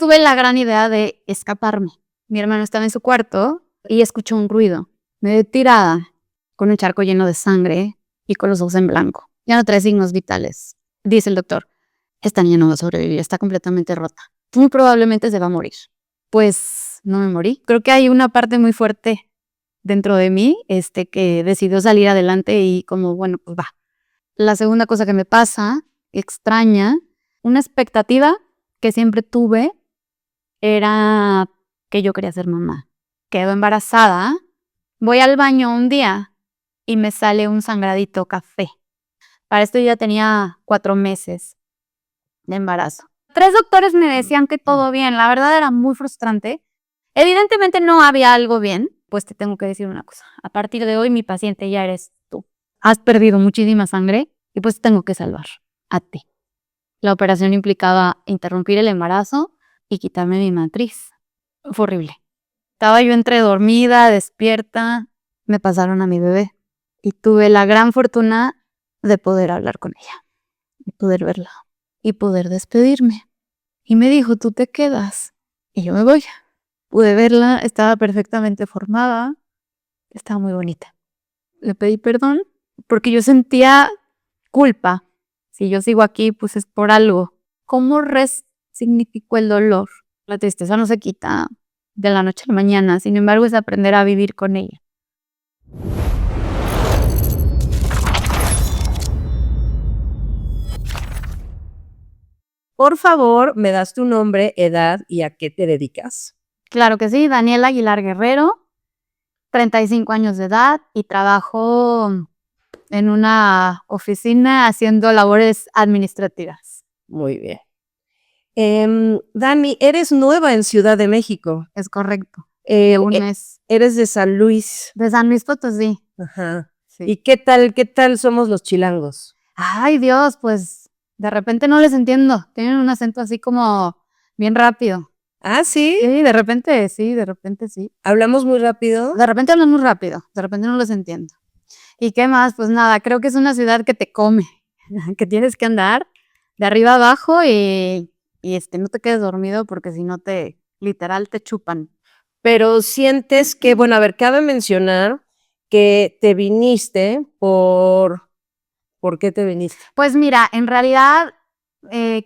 tuve la gran idea de escaparme. Mi hermano estaba en su cuarto y escuchó un ruido. Me vi tirada con un charco lleno de sangre y con los ojos en blanco. Ya no trae signos vitales. Dice el doctor, esta niña no va a sobrevivir, está completamente rota. Muy probablemente se va a morir. Pues no me morí. Creo que hay una parte muy fuerte dentro de mí, que decidió salir adelante y como, bueno, pues va. La segunda cosa que me pasa, extraña, una expectativa que siempre tuve era que yo quería ser mamá. Quedo embarazada, voy al baño un día y me sale un sangradito café. Para esto yo ya tenía 4 meses de embarazo. 3 doctores me decían que todo bien, la verdad era muy frustrante. Evidentemente no había algo bien, pues te tengo que decir una cosa. A partir de hoy mi paciente ya eres tú. Has perdido muchísima sangre y pues tengo que salvar a ti. La operación implicaba interrumpir el embarazo y quitarme mi matriz. Fue horrible. Estaba yo entre dormida, despierta, me pasaron a mi bebé y tuve la gran fortuna de poder hablar con ella, de poder verla y poder despedirme. Y me dijo, tú te quedas y yo me voy. Pude verla, estaba perfectamente formada, estaba muy bonita. Le pedí perdón porque yo sentía culpa. Si yo sigo aquí, pues es por algo. ¿Cómo resignificó el dolor? La tristeza no se quita de la noche a la mañana, sin embargo es aprender a vivir con ella. Por favor, me das tu nombre, edad y a qué te dedicas. Claro que sí, Daniela Aguilar Guerrero, 35 años de edad y trabajo en una oficina haciendo labores administrativas. Muy bien. Dani, eres nueva en Ciudad de México. Es correcto. De un mes. Eres de San Luis. De San Luis Potosí. Ajá. Sí. ¿Y qué tal somos los chilangos? Ay, Dios, pues de repente no les entiendo. Tienen un acento así como bien rápido. ¿Ah, sí? Sí, de repente sí, de repente sí. ¿Hablamos muy rápido? De repente hablan muy rápido, de repente no los entiendo. ¿Y qué más? Pues nada, creo que es una ciudad que te come, que tienes que andar de arriba a abajo y no te quedes dormido porque si no literal te chupan. Pero sientes que, bueno, a ver, cabe mencionar que te viniste ¿por qué te viniste? Pues mira, en realidad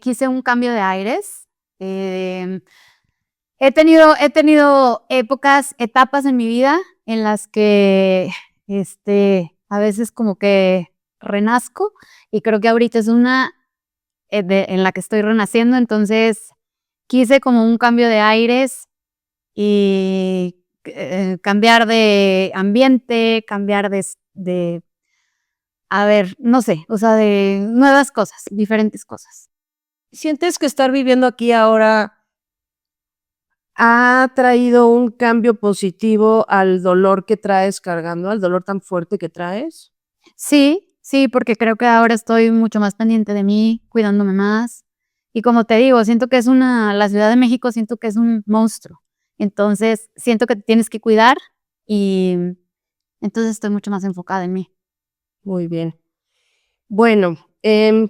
quise un cambio de aires. He tenido etapas en mi vida en las que a veces como que renazco y creo que ahorita es una en la que estoy renaciendo, entonces quise como un cambio de aires y cambiar de ambiente, cambiar a ver, no sé, o sea, de nuevas cosas, diferentes cosas. ¿Sientes que estar viviendo aquí ahora ha traído un cambio positivo al dolor que traes cargando, al dolor tan fuerte que traes? Sí, porque creo que ahora estoy mucho más pendiente de mí, cuidándome más. Y como te digo, siento que la Ciudad de México siento que es un monstruo. Entonces, siento que te tienes que cuidar y entonces estoy mucho más enfocada en mí. Muy bien. Bueno,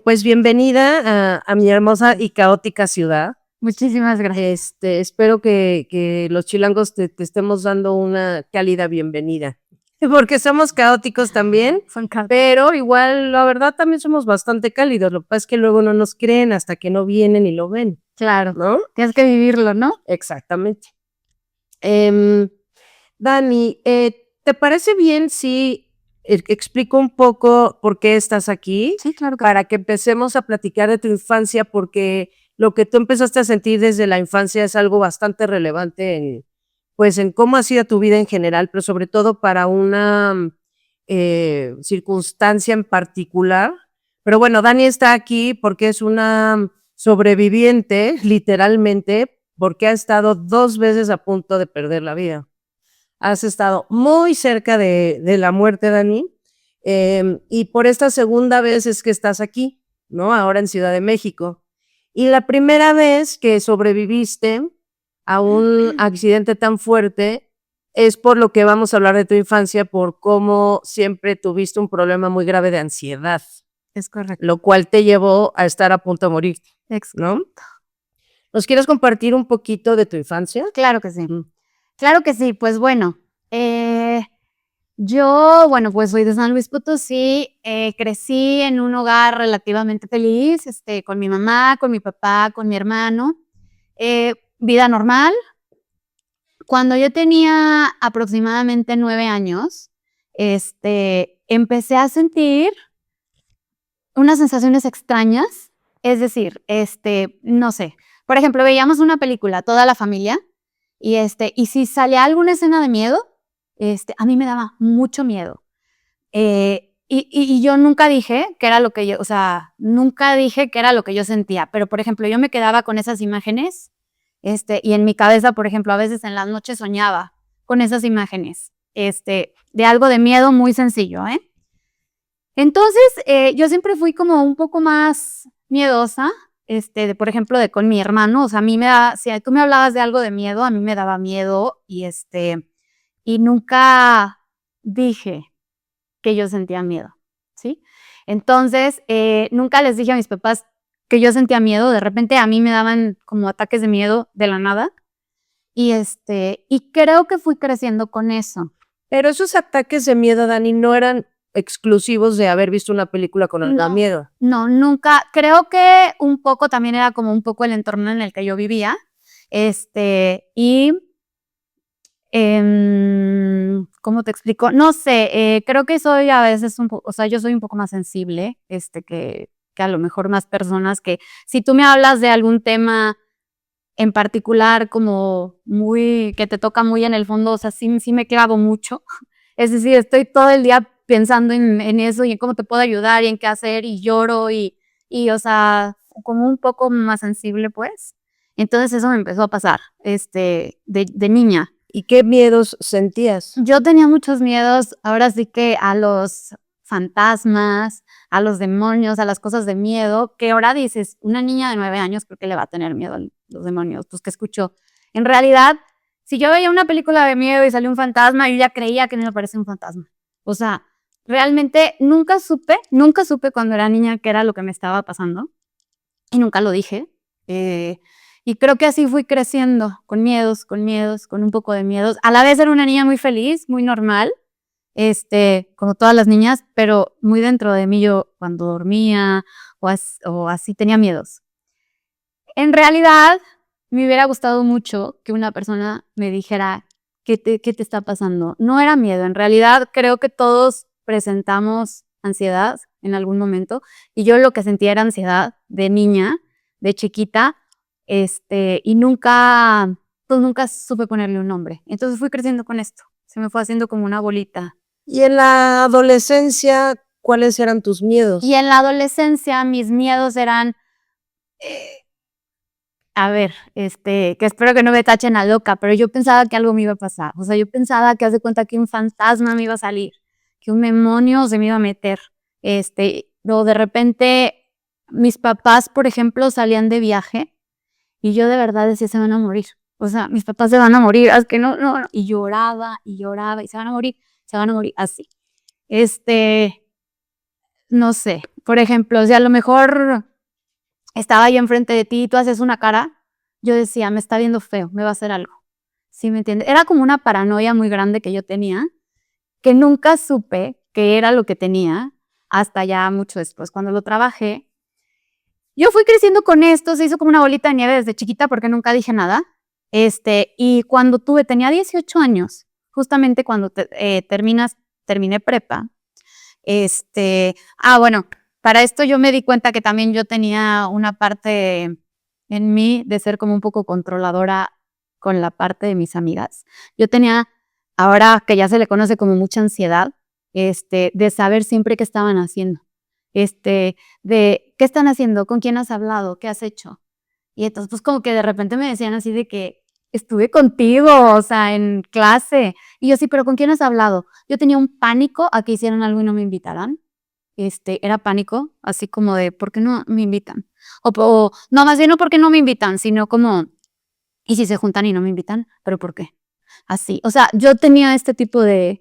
pues bienvenida a mi hermosa y caótica ciudad. Muchísimas gracias. Espero que los chilangos te estemos dando una cálida bienvenida, porque somos caóticos también, pero igual, la verdad, también somos bastante cálidos. Lo que pasa es que luego no nos creen hasta que no vienen y lo ven. Claro, ¿no? tienes que vivirlo, ¿no? Exactamente. Dani, ¿te parece bien si explico un poco por qué estás aquí? Sí, claro. Para que empecemos a platicar de tu infancia, porque lo que tú empezaste a sentir desde la infancia es algo bastante relevante en cómo ha sido tu vida en general, pero sobre todo para una circunstancia en particular. Pero bueno, Dani está aquí porque es una sobreviviente, literalmente, porque ha estado 2 veces a punto de perder la vida. Has estado muy cerca de la muerte, Dani, y por esta segunda vez es que estás aquí, ¿no? Ahora en Ciudad de México. Y la primera vez que sobreviviste a un accidente tan fuerte es por lo que vamos a hablar de tu infancia, por cómo siempre tuviste un problema muy grave de ansiedad. Es correcto. Lo cual te llevó a estar a punto de morir, ¿no? ¿Nos quieres compartir un poquito de tu infancia? Claro que sí. Ujú. Claro que sí. Pues bueno, yo, bueno, pues soy de San Luis Potosí, crecí en un hogar relativamente feliz, con mi mamá, con mi papá, con mi hermano, vida normal. Cuando yo tenía aproximadamente 9 años, empecé a sentir unas sensaciones extrañas, es decir, no sé, por ejemplo, veíamos una película, toda la familia, y si salía alguna escena de miedo, a mí me daba mucho miedo. Y yo nunca dije que era lo que yo, o sea, nunca dije que era lo que yo sentía, pero, por ejemplo, yo me quedaba con esas imágenes, y en mi cabeza, por ejemplo, a veces en las noches soñaba con esas imágenes, de algo de miedo muy sencillo, ¿eh? Entonces, yo siempre fui como un poco más miedosa, por ejemplo, con mi hermano, o sea, a mí me da, si tú me hablabas de algo de miedo, a mí me daba miedo y nunca dije que yo sentía miedo, ¿sí? Entonces, nunca les dije a mis papás que yo sentía miedo, de repente a mí me daban como ataques de miedo de la nada y creo que fui creciendo con eso. Pero esos ataques de miedo, Dani, no eran exclusivos de haber visto una película con algo de miedo. No, nunca. Creo que un poco también era como un poco el entorno en el que yo vivía. ¿Cómo te explico? No sé, creo que soy a veces o sea, yo soy un poco más sensible, que a lo mejor más personas que si tú me hablas de algún tema en particular como que te toca muy en el fondo, o sea, sí me clavo mucho. Es decir, estoy todo el día pensando en eso y en cómo te puedo ayudar y en qué hacer y lloro o sea, como un poco más sensible, pues. Entonces eso me empezó a pasar, de niña. ¿Y qué miedos sentías? Yo tenía muchos miedos, ahora sí que a los fantasmas, a los demonios, a las cosas de miedo, que ahora dices, una niña de 9 años, ¿por qué le va a tener miedo a los demonios? Pues, ¿qué escuchó? En realidad, si yo veía una película de miedo y salió un fantasma, yo ya creía que no me parecía un fantasma. O sea, realmente nunca supe cuando era niña qué era lo que me estaba pasando y nunca lo dije. Y creo que así fui creciendo, con miedos, con un poco de miedos. A la vez era una niña muy feliz, muy normal, como todas las niñas, pero muy dentro de mí yo cuando dormía o así tenía miedos. En realidad, me hubiera gustado mucho que una persona me dijera qué te está pasando. No era miedo, en realidad creo que todos presentamos ansiedad en algún momento y yo lo que sentía era ansiedad de niña, de chiquita, y pues nunca supe ponerle un nombre. Entonces fui creciendo con esto, se me fue haciendo como una bolita. Y en la adolescencia, ¿cuáles eran tus miedos? Y en la adolescencia mis miedos eran, a ver, que espero que no me tachen a loca, pero yo pensaba que algo me iba a pasar. O sea, yo pensaba que haz de cuenta que un fantasma me iba a salir, que un demonio se me iba a meter. O de repente mis papás, por ejemplo, salían de viaje y yo de verdad decía, se van a morir. O sea, mis papás se van a morir, es que no. Y lloraba y se van a morir, así. No sé, por ejemplo, si a lo mejor estaba ahí enfrente de ti y tú haces una cara, yo decía, me está viendo feo, me va a hacer algo. ¿Sí me entiendes? Era como una paranoia muy grande que yo tenía, que nunca supe qué era lo que tenía hasta ya mucho después, cuando lo trabajé. Yo fui creciendo con esto, se hizo como una bolita de nieve desde chiquita porque nunca dije nada. Y cuando tenía 18 años, justamente cuando terminé prepa, bueno, para esto yo me di cuenta que también yo tenía una parte en mí de ser como un poco controladora con la parte de mis amigas. Yo tenía, ahora que ya se le conoce como mucha ansiedad, de saber siempre qué estaban haciendo. De qué están haciendo, con quién has hablado, qué has hecho. Y entonces pues como que de repente me decían así de que estuve contigo, o sea, en clase. Y yo sí, pero ¿con quién has hablado? Yo tenía un pánico a que hicieran algo y no me invitaran. Era pánico, así como de, ¿por qué no me invitan? O no, más bien no porque no me invitan, sino como, ¿y si se juntan y no me invitan? ¿Pero por qué? Así, o sea, yo tenía este tipo de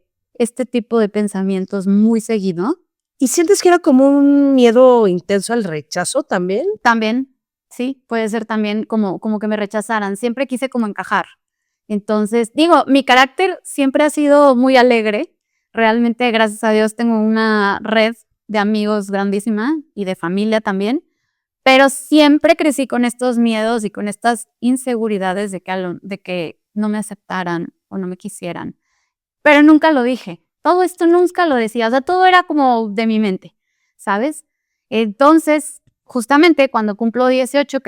pensamientos muy seguido. ¿Y sientes que era como un miedo intenso al rechazo también? También, ¿sí? Puede ser también como que me rechazaran. Siempre quise como encajar. Entonces, digo, mi carácter siempre ha sido muy alegre. Realmente, gracias a Dios, tengo una red de amigos grandísima y de familia también. Pero siempre crecí con estos miedos y con estas inseguridades de que no me aceptaran o no me quisieran. Pero nunca lo dije. Todo esto nunca lo decía. O sea, todo era como de mi mente, ¿sabes? Entonces, justamente cuando cumplo 18,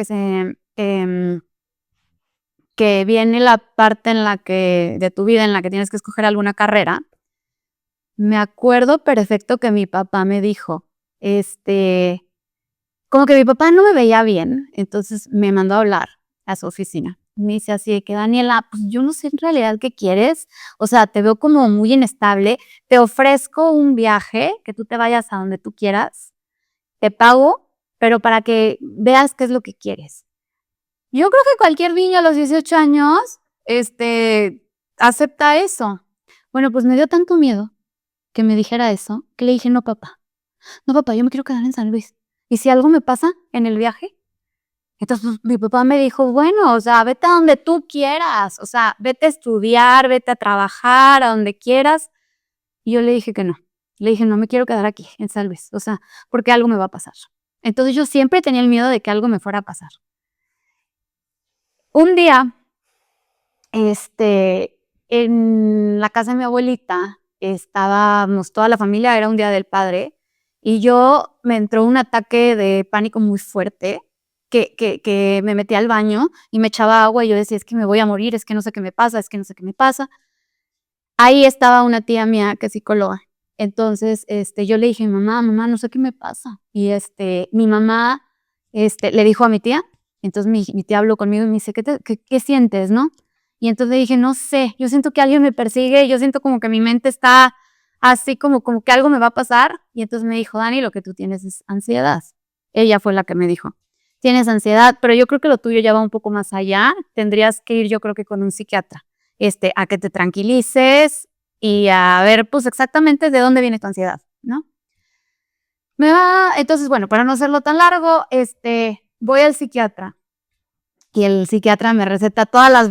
que viene la parte de tu vida en la que tienes que escoger alguna carrera, me acuerdo perfecto que mi papá me dijo, como que mi papá no me veía bien, entonces me mandó a hablar a su oficina. Me dice así de que, Daniela, pues yo no sé en realidad qué quieres, o sea, te veo como muy inestable, te ofrezco un viaje, que tú te vayas a donde tú quieras, te pago, pero para que veas qué es lo que quieres. Yo creo que cualquier niño a los 18 años, acepta eso. Bueno, pues me dio tanto miedo que me dijera eso, que le dije, no papá, yo me quiero quedar en San Luis. ¿Y si algo me pasa en el viaje? Entonces, pues, mi papá me dijo, bueno, o sea, vete a donde tú quieras, o sea, vete a estudiar, vete a trabajar, a donde quieras. Y yo le dije que no. Le dije, no me quiero quedar aquí, en San Luis, o sea, porque algo me va a pasar. Entonces, yo siempre tenía el miedo de que algo me fuera a pasar. Un día, en la casa de mi abuelita, estábamos toda la familia, era un día del padre, y me entró un ataque de pánico muy fuerte, que me metí al baño y me echaba agua y yo decía, es que me voy a morir, es que no sé qué me pasa, es que no sé qué me pasa. Ahí estaba una tía mía que es psicóloga. Entonces, yo le dije, mamá, no sé qué me pasa. Y mi mamá, le dijo a mi tía, entonces mi tía habló conmigo y me dice, ¿qué sientes, no? Y entonces le dije, no sé, yo siento que alguien me persigue, yo siento como que mi mente está así como que algo me va a pasar. Y entonces me dijo, Dani, lo que tú tienes es ansiedad. Ella fue la que me dijo, tienes ansiedad, pero yo creo que lo tuyo ya va un poco más allá. Tendrías que ir, yo creo que con un psiquiatra, a que te tranquilices y a ver, pues, exactamente de dónde viene tu ansiedad, ¿no? Entonces, bueno, para no hacerlo tan largo, voy al psiquiatra. Y el psiquiatra me receta todas las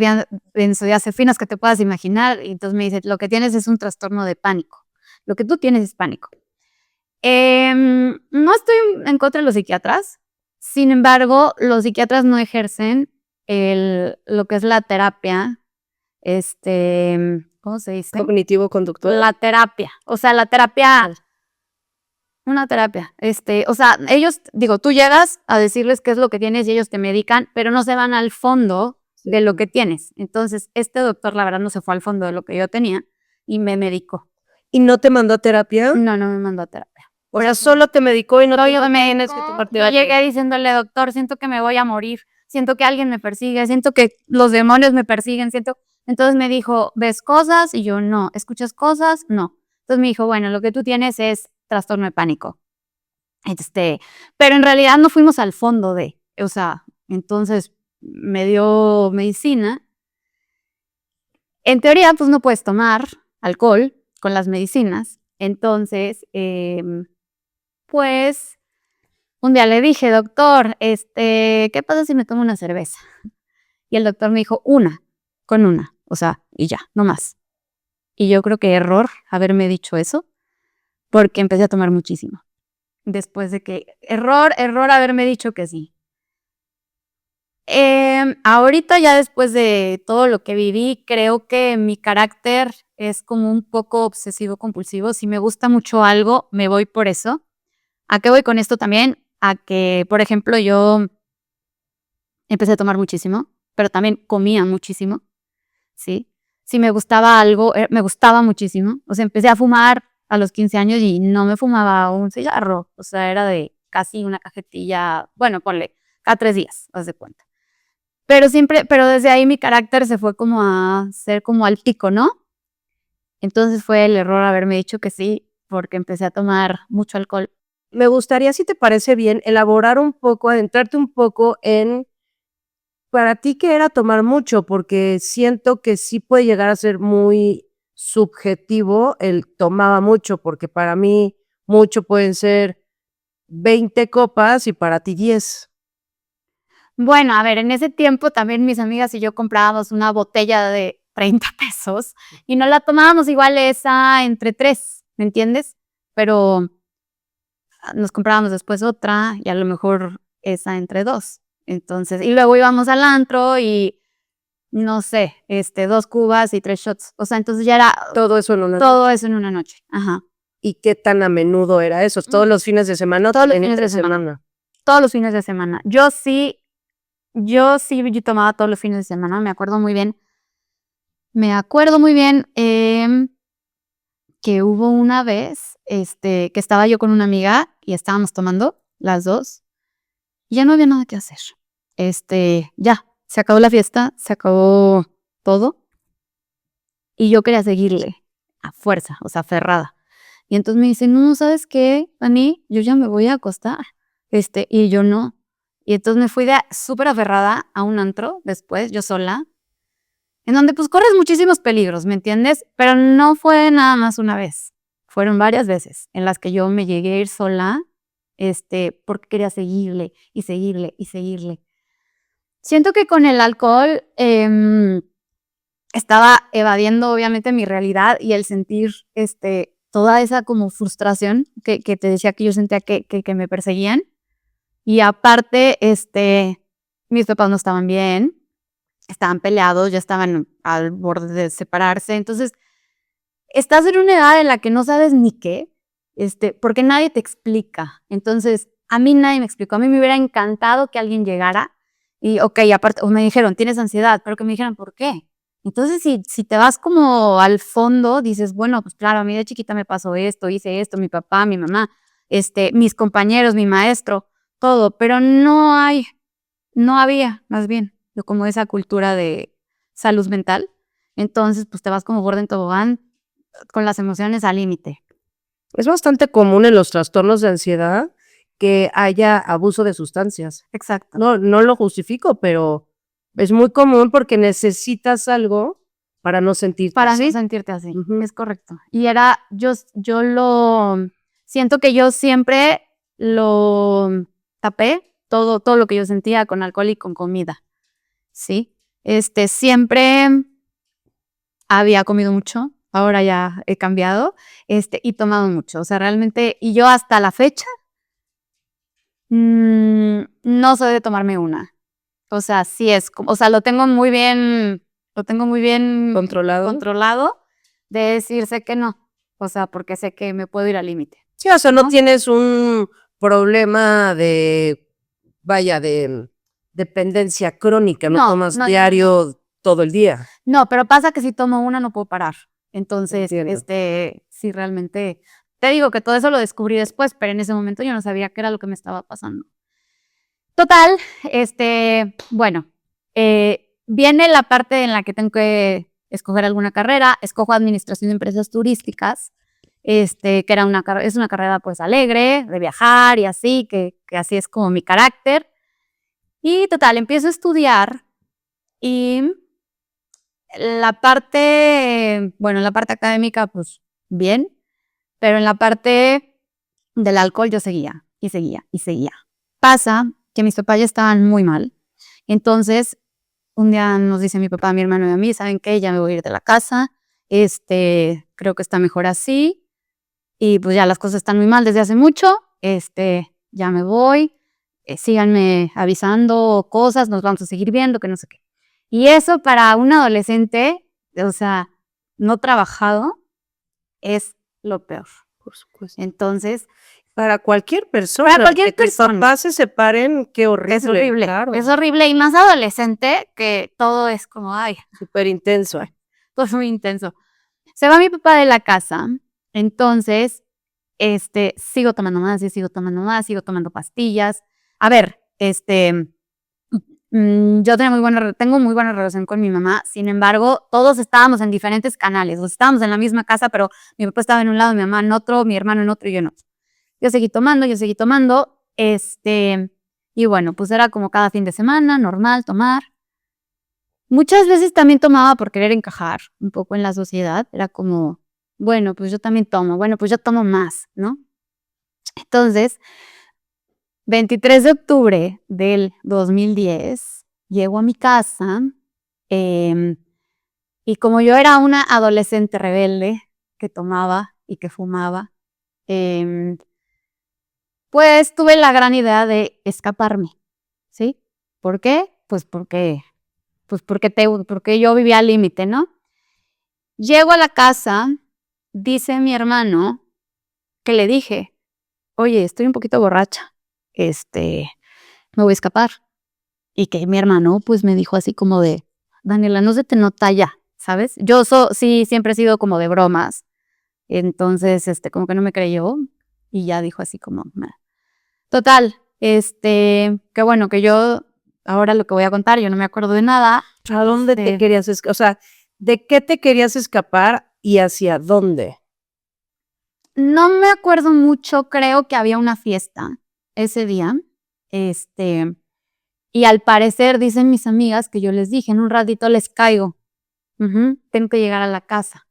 benzodiazepinas que te puedas imaginar, y entonces me dice, lo que tienes es un trastorno de pánico. Lo que tú tienes es pánico. No estoy en contra de los psiquiatras, sin embargo, los psiquiatras no ejercen lo que es la terapia, ¿cómo se dice? Cognitivo-conductual. La terapia, o sea, una terapia, o sea, ellos, digo, tú llegas a decirles qué es lo que tienes y ellos te medican, pero no se van al fondo de lo que tienes. Entonces, este doctor, la verdad, no se fue al fondo de lo que yo tenía y me medicó. ¿Y no te mandó a terapia? No me mandó a terapia. O sea, solo te medicó y no te Yo tienes que tomar yo terapia. llegué diciéndole, doctor, siento que me voy a morir, siento que alguien me persigue, siento que los demonios me persiguen, Entonces me dijo, ¿ves cosas? Y yo, no. ¿Escuchas cosas? No. Entonces me dijo, bueno, lo que tú tienes es trastorno de pánico. Pero en realidad no fuimos al fondo o sea, entonces me dio medicina. En teoría, pues no puedes tomar alcohol con las medicinas. Entonces, pues un día le dije, doctor, ¿qué pasa si me tomo una cerveza? Y el doctor me dijo, con una, o sea, y ya, no más. Y yo creo que error haberme dicho eso, porque empecé a tomar muchísimo. Después de error haberme dicho que sí. Ahorita ya después de todo lo que viví, creo que mi carácter es como un poco obsesivo compulsivo. Si me gusta mucho algo, me voy por eso. ¿A qué voy con esto también? A que, por ejemplo, yo empecé a tomar muchísimo, pero también comía muchísimo, ¿sí? Si me gustaba algo, me gustaba muchísimo. O sea, empecé a fumar a los 15 años y no me fumaba un cigarro. O sea, era de casi una cajetilla, bueno, ponle, cada 3 días, haz de cuenta. Pero desde ahí mi carácter se fue como a ser como al pico, ¿no? Entonces fue el error haberme dicho que sí, porque empecé a tomar mucho alcohol. Me gustaría, si te parece bien, elaborar un poco, adentrarte un poco en para ti qué era tomar mucho, porque siento que sí puede llegar a ser muy subjetivo el tomaba mucho, porque para mí mucho pueden ser 20 copas y para ti 10. Bueno, a ver, en ese tiempo también mis amigas y yo comprábamos una botella de 30 pesos y nos la tomábamos igual esa entre 3, ¿me entiendes? Pero nos comprábamos después otra y a lo mejor esa entre 2. Entonces, y luego íbamos al antro y no sé, 2 cubas y 3 shots. O sea, entonces ya era Todo eso en una noche. todo eso en una noche. Ajá. ¿Y qué tan a menudo era eso? ¿Todos los fines de semana o Todos los también fines de entre semana. Todos los fines de semana. Yo tomaba todos los fines de semana, me acuerdo muy bien. Me acuerdo muy bien, que hubo una vez, que estaba yo con una amiga y estábamos tomando las 2 y ya no había nada que hacer. Ya, se acabó la fiesta, se acabó todo y yo quería seguirle a fuerza, o sea, aferrada. Y entonces me dice: "No, ¿sabes qué, Dani? Yo ya me voy a acostar". Y yo: "No". Y entonces me fui de súper aferrada a un antro después, yo sola, en donde, pues, corres muchísimos peligros, ¿me entiendes? Pero no fue nada más una vez, fueron varias veces en las que yo me llegué a ir sola, porque quería seguirle, y seguirle, y seguirle. Siento que con el alcohol, estaba evadiendo, obviamente, mi realidad y el sentir, toda esa como frustración que te decía que yo sentía que me perseguían. Y aparte, mis papás no estaban bien, estaban peleados, ya estaban al borde de separarse. Entonces, estás en una edad en la que no sabes ni qué, porque nadie te explica. Entonces, a mí nadie me explicó. A mí me hubiera encantado que alguien llegara y, okey, aparte, o me dijeron: "Tienes ansiedad", pero que me dijeran por qué. Entonces, si te vas como al fondo, dices: "Bueno, pues claro, a mí de chiquita me pasó esto, hice esto, mi papá, mi mamá, mis compañeros, mi maestro, todo", pero no había, más bien, como esa cultura de salud mental. Entonces, pues, te vas como gorda en tobogán, con las emociones al límite. Es bastante común en los trastornos de ansiedad que haya abuso de sustancias. Exacto. No lo justifico, pero es muy común porque necesitas algo para no sentirte Para no así. sentirte así, Ujú. es correcto. Y era yo lo siento que yo siempre lo tapé, todo lo que yo sentía con alcohol y con comida, ¿sí? Siempre había comido mucho, ahora ya he cambiado, y tomado mucho. O sea, realmente y yo hasta la fecha, no soy de tomarme una. O sea, sí es como o sea, lo tengo muy bien ¿Controlado? controlado de decir: "Sé que no", o sea, porque sé que me puedo ir al límite, Sí, o sea, no ¿no? tienes un problema de, vaya, de dependencia crónica, no No, tomas no, diario todo el día. no, pero pasa que si tomo una no puedo parar. Entonces, Entiendo. sí, realmente te digo que todo eso lo descubrí después, pero en ese momento yo no sabía qué era lo que me estaba pasando. Total, bueno, viene la parte en la que tengo que escoger alguna carrera, escojo administración de empresas turísticas, que era es una carrera, pues, alegre, de viajar y así, que así es como mi carácter. Y total, empiezo a estudiar y la parte académica, pues, bien, pero en la parte del alcohol yo seguía, y seguía, y seguía. Pasa que mis papás ya estaban muy mal, entonces un día nos dice mi papá, mi hermano y a mí: "¿Saben qué? Ya me voy a ir de la casa, creo que está mejor así, y pues ya las cosas están muy mal desde hace mucho, ya me voy, síganme avisando cosas, nos vamos a seguir viendo, que no sé qué". Y eso para un adolescente, o sea, no trabajado, es lo peor. Por supuesto. Entonces, Para cualquier para persona, que cualquier tus persona papás se separen, qué claro, es horrible, y más adolescente, que todo es como, ay, superintenso. todo es muy intenso. Se va mi papá de la casa, entonces, sigo tomando más, y sigo tomando más, sigo tomando pastillas. A ver, yo tengo muy buena relación con mi mamá, sin embargo, todos estábamos en diferentes canales, o sea, estábamos en la misma casa, pero mi papá estaba en un lado, mi mamá en otro, mi hermano en otro y yo en otro. Yo seguí tomando, y bueno, pues era como cada fin de semana, normal, tomar. Muchas veces también tomaba por querer encajar un poco en la sociedad, era como, bueno, pues yo también tomo, bueno, pues yo tomo más, ¿no? Entonces, 23 de octubre del 2010, llego a mi casa, y como yo era una adolescente rebelde que tomaba y que fumaba, pues tuve la gran idea de escaparme, ¿sí? ¿Por qué? Porque yo vivía al límite, ¿no? Llego a la casa, dice mi hermano que le dije: "Oye, estoy un poquito borracha, me voy a escapar". Y que mi hermano, pues, me dijo así como de: "Daniela, no se te nota ya", ¿sabes? Yo sí, siempre he sido como de bromas. Entonces, como que no me creyó y ya dijo así como: "Meh". Total, qué bueno que yo ahora lo que voy a contar, yo no me acuerdo de nada. ¿A dónde te querías o sea, de qué te querías escapar y hacia dónde? No me acuerdo mucho, creo que había una fiesta ese día, y al parecer dicen mis amigas que yo les dije: "En un ratito les caigo, tengo que llegar a la casa".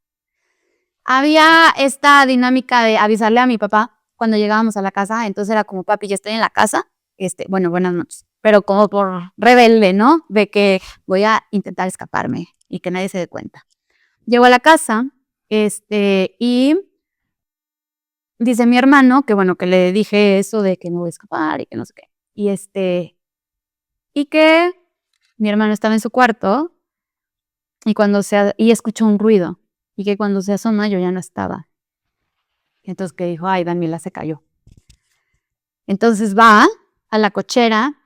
Había esta dinámica de avisarle a mi papá cuando llegábamos a la casa, entonces era como: "Papi, ya estoy en la casa, bueno, buenas noches", pero como por rebelde, ¿no? De que voy a intentar escaparme y que nadie se dé cuenta. Llego a la casa, y dice mi hermano que, bueno, que le dije eso de que me voy a escapar y que no sé qué. Y que mi hermano estaba en su cuarto y escuchó un ruido, y que cuando se asoma yo ya no estaba. Entonces que dijo: "Ay, Daniela se cayó". Entonces va a la cochera.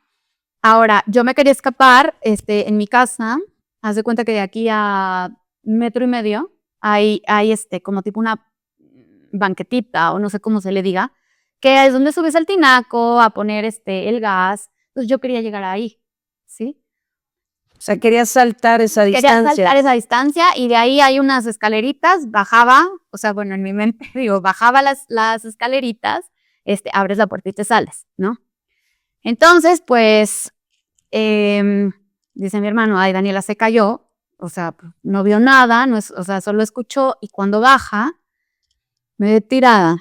Ahora, yo me quería escapar, en mi casa, haz de cuenta que de aquí a 1.5 metros hay, como tipo una banquetita, o no sé cómo se le diga, que es donde subes al tinaco a poner, el gas. Entonces, yo quería llegar ahí, ¿sí? O sea, querías saltar esa Quería distancia. saltar esa distancia y de ahí hay unas escaleritas, bajaba, o sea, bueno, en mi mente, digo, bajaba las escaleritas, abres la puerta y te sales, ¿no? Entonces, pues, dice mi hermano: "Ay, Daniela se cayó", o sea, no vio nada, o sea, solo escuchó, y cuando baja, me ve tirada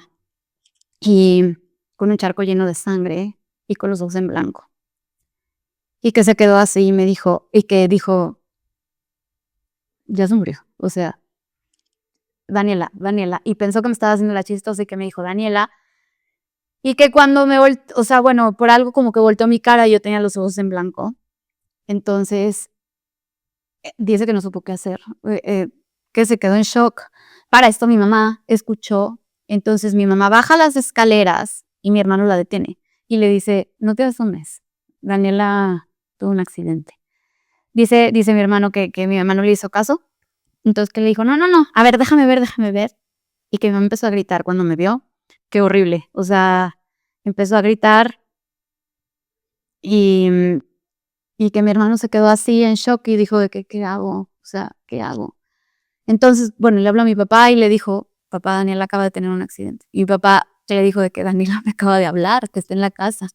y con un charco lleno de sangre y con los ojos en blanco. Y que se quedó así y me dijo y que dijo: "Ya se murió". O sea, Daniela, Daniela. Y pensó que me estaba haciendo la chistosa y que me dijo: "Daniela". Y que cuando o sea, bueno, por algo como que volteó mi cara y yo tenía los ojos en blanco. Entonces, dice que no supo qué hacer, que se quedó en shock. Para esto mi mamá escuchó, entonces mi mamá baja las escaleras y mi hermano la detiene y le dice: "No te asomes, Daniela tuvo un accidente". Dice mi hermano que mi mamá no le hizo caso, entonces que le dijo: "No, no, no, a ver, déjame ver", y que mi mamá empezó a gritar cuando me vio, qué horrible, o sea, empezó a gritar y, y que mi hermano se quedó así en shock y dijo de que: "¿Qué hago? O sea, ¿qué hago?". Entonces, bueno, le habló a mi papá y le dijo: "Papá, Daniela acaba de tener un accidente". Y mi papá le dijo de que: "Daniela me acaba de hablar, que está en la casa".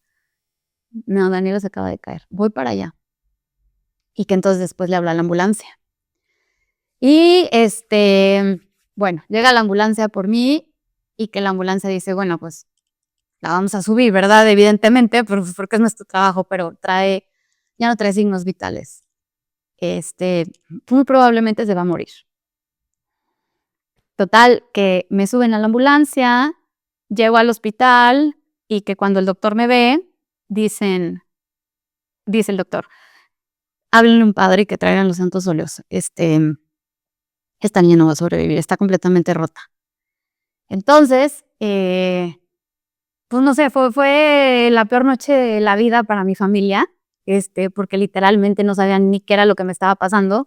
"No, Daniela se acaba de caer, voy para allá". Y que entonces después le habla a la ambulancia. Y, bueno, llega la ambulancia por mí y que la ambulancia dice: "Bueno, pues la vamos a subir, ¿verdad? Evidentemente, pues, porque es nuestro trabajo", pero ya no trae signos vitales. Muy probablemente se va a morir. Total, que me suben a la ambulancia, llego al hospital y que cuando el doctor me ve, dice el doctor: "Háblenle a un padre y que traigan los santos óleos. Esta niña no va a sobrevivir, está completamente rota". Entonces, pues no sé, fue la peor noche de la vida para mi familia, porque literalmente no sabían ni qué era lo que me estaba pasando,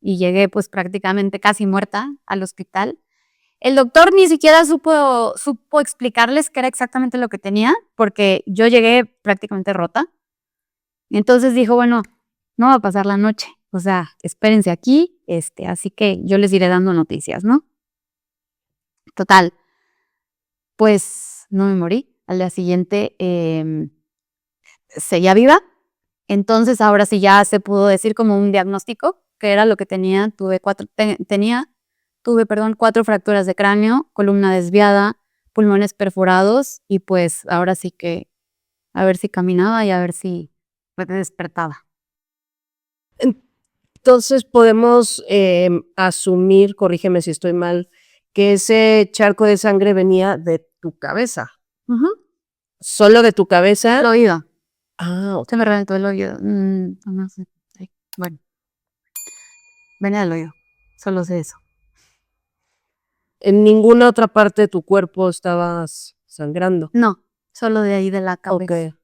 y llegué, pues, prácticamente casi muerta al hospital. El doctor ni siquiera supo explicarles qué era exactamente lo que tenía, porque yo llegué prácticamente rota. Entonces dijo: "Bueno, no va a pasar la noche, o sea, espérense aquí, así que yo les iré dando noticias", ¿no? Total, pues no me morí. Al día siguiente, seguía viva. Entonces, ahora sí ya se pudo decir como un diagnóstico, que era lo que tenía. Tuve, 4 fracturas de cráneo, columna desviada, pulmones perforados y, pues, ahora sí que a ver si caminaba y a ver si pues, despertaba. Entonces podemos asumir, corrígeme si estoy mal, que ese charco de sangre venía de tu cabeza. ¿Solo de tu cabeza? El oído. Ok. Se me reventó el oído. No sé. Sí, bueno. Venía del oído. Solo sé eso. En ninguna otra parte de tu cuerpo estabas sangrando. No, solo de ahí de la cabeza. Ok.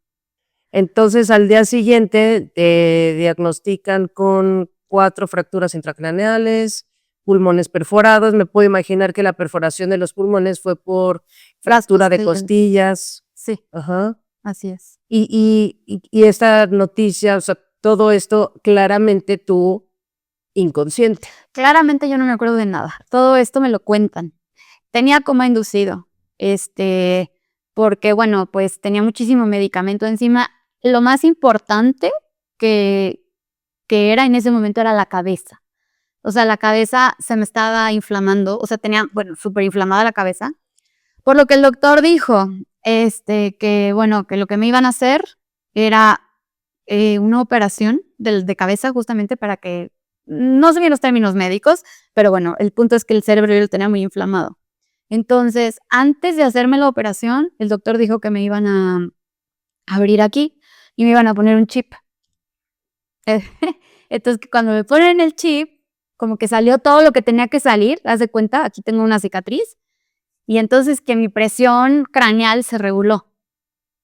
Entonces al día siguiente te diagnostican con 4 fracturas intracraneales, pulmones perforados. Me puedo imaginar que la perforación de los pulmones fue por fractura de costillas. Sí, Ajá. así es. Y esta noticia, o sea, todo esto claramente tú inconsciente. Claramente yo no me acuerdo de nada. Todo esto me lo cuentan. Tenía coma inducido, porque bueno, pues tenía muchísimo medicamento encima. Lo más importante que era en ese momento era la cabeza. O sea, la cabeza se me estaba inflamando, o sea, tenía, bueno, súper inflamada la cabeza. Por lo que el doctor dijo, que bueno, que lo que me iban a hacer era una operación de cabeza justamente para que, no sé bien los términos médicos, pero bueno, el punto es que el cerebro yo lo tenía muy inflamado. Entonces, antes de hacerme la operación, el doctor dijo que me iban a abrir aquí y me iban a poner un chip. Entonces, cuando me ponen el chip, como que salió todo lo que tenía que salir, haz de cuenta, aquí tengo una cicatriz, y entonces que mi presión craneal se reguló.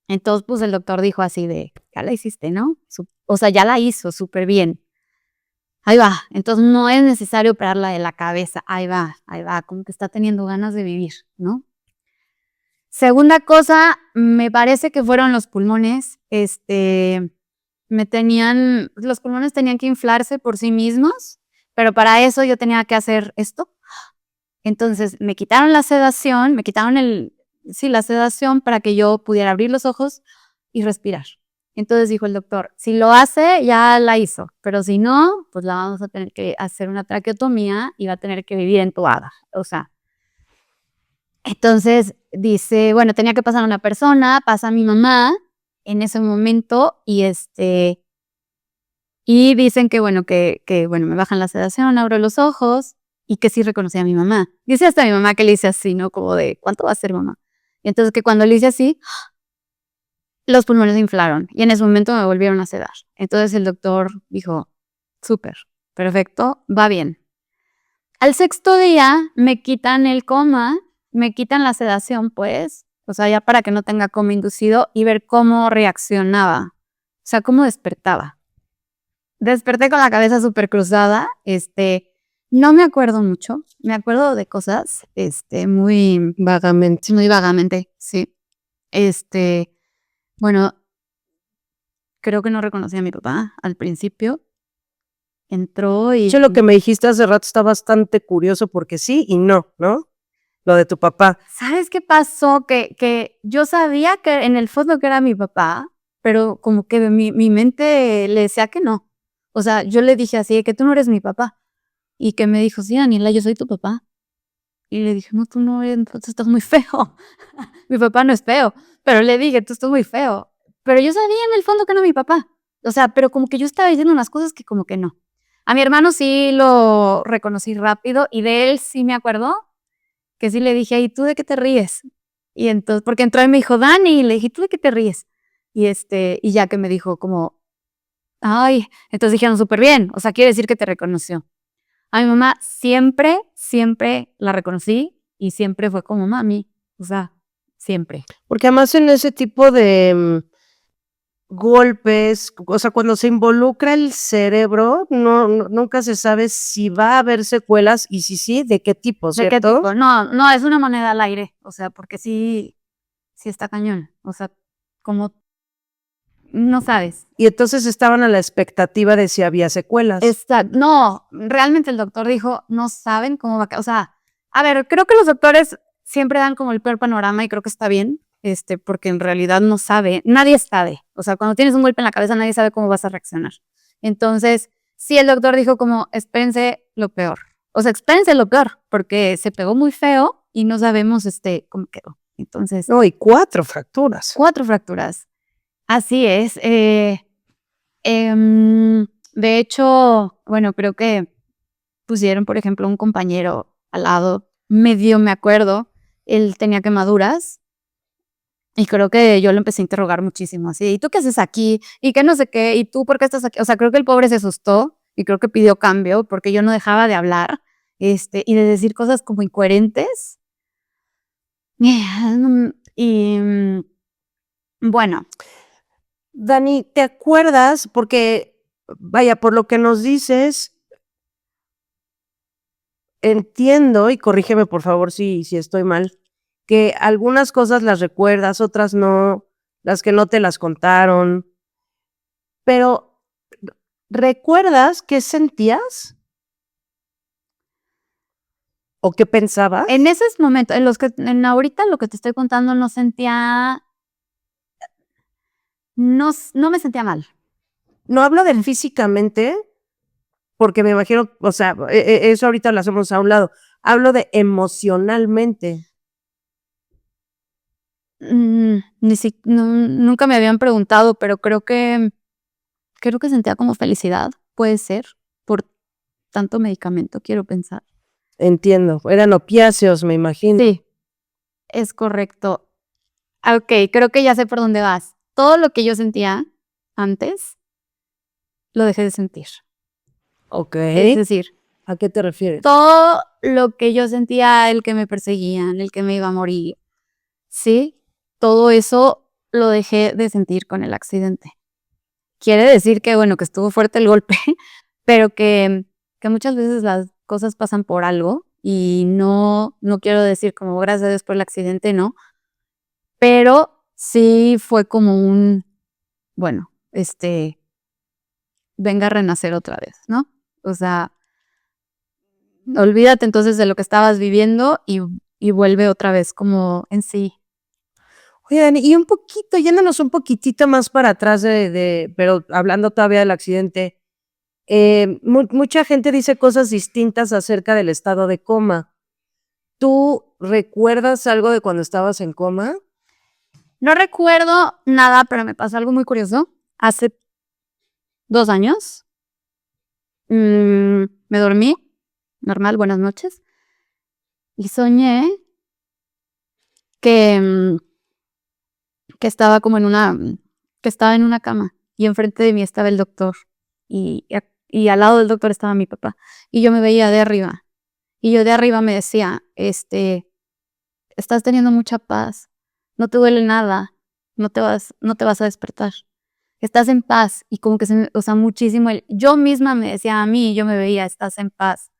Entonces, pues el doctor dijo así de, ya la hiciste, ¿no? O sea, ya la hizo súper bien. Ahí va. Entonces, no es necesario operarla de la cabeza. Ahí va, como que está teniendo ganas de vivir, ¿no? Segunda cosa, me parece que fueron los pulmones. Los pulmones tenían que inflarse por sí mismos, pero para eso yo tenía que hacer esto. Entonces, me quitaron la sedación, la sedación para que yo pudiera abrir los ojos y respirar. Entonces dijo el doctor, si lo hace, ya la hizo, pero si no, pues la vamos a tener que hacer una traqueotomía y va a tener que vivir entubada. O sea, entonces dice, bueno, tenía que pasar una persona, pasa mi mamá en ese momento y dicen que bueno, me bajan la sedación, abro los ojos y que sí reconocí a mi mamá. Dice hasta mi mamá que le hice así, ¿no? Como de, ¿cuánto va a ser, mamá? Y entonces que cuando le hice así, los pulmones se inflaron y en ese momento me volvieron a sedar. Entonces el doctor dijo, súper, perfecto, va bien. Al 6º día me quitan el coma, me quitan la sedación, pues, o sea, ya para que no tenga coma inducido y ver cómo reaccionaba, o sea, cómo despertaba. Desperté con la cabeza súper cruzada, no me acuerdo mucho, me acuerdo de cosas, muy vagamente, sí. Bueno, creo que no reconocí a mi papá al principio. Entró y... De hecho, lo que me dijiste hace rato está bastante curioso porque sí y no, ¿no? Lo de tu papá. ¿Sabes qué pasó? Que yo sabía que en el fondo que era mi papá, pero como que mi mente le decía que no. O sea, yo le dije así, que tú no eres mi papá. Y que me dijo, sí, Daniela, yo soy tu papá. Y le dije, no, tú no eres, tú estás muy feo. Mi papá no es feo. Pero le dije, tú estás muy feo. Pero yo sabía en el fondo que no era mi papá. O sea, pero como que yo estaba diciendo unas cosas que como que no. A mi hermano sí lo reconocí rápido y de él sí me acuerdo que sí le dije, ¿y tú de qué te ríes? Y entonces, porque entró y me dijo, Dani, y le dije, ¿tú de qué te ríes? Y ya que me dijo como, ay, entonces dijeron súper bien, o sea, quiere decir que te reconoció. A mi mamá siempre la reconocí y siempre fue como mami, o sea, siempre. Porque además en ese tipo de golpes, o sea, cuando se involucra el cerebro, nunca se sabe si va a haber secuelas y si sí, de qué tipo, ¿De qué ¿cierto? tipo? No, es una moneda al aire, o sea, porque sí está cañón, o sea, como no sabes. Y entonces estaban a la expectativa de si había secuelas. No, realmente el doctor dijo, no saben cómo va a... O sea, a ver, creo que los doctores siempre dan como el peor panorama y creo que está bien, porque en realidad no sabe, nadie sabe. O sea, cuando tienes un golpe en la cabeza nadie sabe cómo vas a reaccionar. Entonces, sí, el doctor dijo como, espérense lo peor. O sea, espérense lo peor, porque se pegó muy feo y no sabemos cómo quedó. Entonces... No, y 4 fracturas. 4 fracturas. Así es. De hecho, bueno, creo que pusieron, por ejemplo, un compañero al lado, medio me acuerdo, él tenía quemaduras y creo que yo lo empecé a interrogar muchísimo, así, ¿y tú qué haces aquí? Y que no sé qué, ¿y tú por qué estás aquí? O sea, creo que el pobre se asustó y creo que pidió cambio porque yo no dejaba de hablar, y de decir cosas como incoherentes. Y, bueno, Dani, ¿te acuerdas? Porque, vaya, por lo que nos dices, entiendo, y corrígeme por favor si estoy mal, que algunas cosas las recuerdas, otras no, las que no te las contaron, pero ¿recuerdas qué sentías? ¿O qué pensabas? en esos momentos, en ahorita lo que te estoy contando no sentía, no me sentía mal. No hablo de físicamente, porque me imagino, o sea, eso ahorita lo hacemos a un lado. Hablo de emocionalmente. Nunca me habían preguntado, pero creo que sentía como felicidad, puede ser, por tanto medicamento, quiero pensar. Entiendo. Eran opiáceos, me imagino. Sí, es correcto. Okey, creo que ya sé por dónde vas. Todo lo que yo sentía antes, lo dejé de sentir. Ok. Es decir, ¿A qué te refieres? todo lo que yo sentía, el que me perseguían, el que me iba a morir, ¿sí? Todo eso lo dejé de sentir con el accidente. Quiere decir que, bueno, que estuvo fuerte el golpe, pero que muchas veces las cosas pasan por algo y no quiero decir como gracias a Dios por el accidente, no, pero sí fue como bueno, venga a renacer otra vez, ¿no? O sea, olvídate entonces de lo que estabas viviendo y vuelve otra vez como en sí. Oye, Dani, y un poquito, yéndonos un poquitito más para atrás pero hablando todavía del accidente, mucha gente dice cosas distintas acerca del estado de coma. ¿Tú recuerdas algo de cuando estabas en coma? No recuerdo nada, pero me pasó algo muy curioso. Hace 2 años, me dormí, normal, buenas noches, y soñé que, que estaba como que estaba en una cama y enfrente de mí estaba el doctor y al lado del doctor estaba mi papá y yo me veía de arriba y yo de arriba me decía, estás teniendo mucha paz, no te duele nada, no te vas a despertar, estás en paz y como que o sea, muchísimo, yo misma me decía a mí y yo me veía, estás en paz.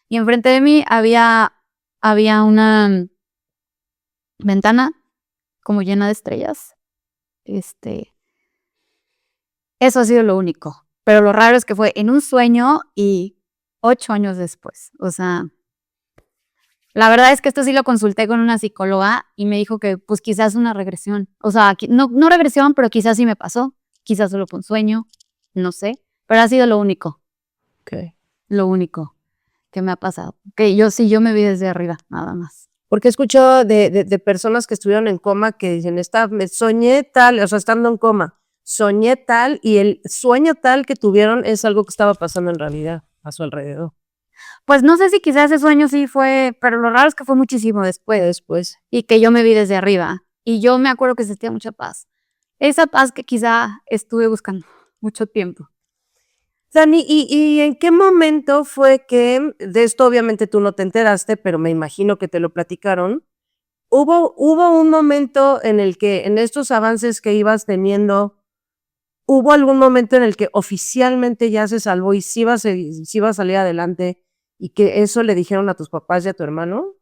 Y enfrente de mí había una ventana como llena de estrellas. Eso ha sido lo único. Pero lo raro es que fue en un sueño y 8 años después. O sea, la verdad es que esto sí lo consulté con una psicóloga y me dijo que pues quizás una regresión. O sea, no regresión, pero quizás sí me pasó. Quizás solo fue un sueño, no sé. Pero ha sido Ok. lo único que me ha pasado. Que yo me vi desde arriba, nada más. Porque he escuchado de personas que estuvieron en coma que dicen, me soñé tal, o sea, estando en coma, soñé tal, y el sueño tal que tuvieron es algo que estaba pasando en realidad a su alrededor. Pues no sé si quizás ese sueño sí fue, pero lo raro es que fue muchísimo después y que yo me vi desde arriba. Y yo me acuerdo que sentía mucha paz. Esa paz que quizá estuve buscando mucho tiempo. Dani, ¿y en qué momento fue que, de esto obviamente tú no te enteraste, pero me imagino que te lo platicaron, hubo un momento en el que en estos avances que ibas teniendo, hubo algún momento en el que oficialmente ya se salvó y sí iba a salir adelante y que eso le dijeron a tus papás y a tu hermano?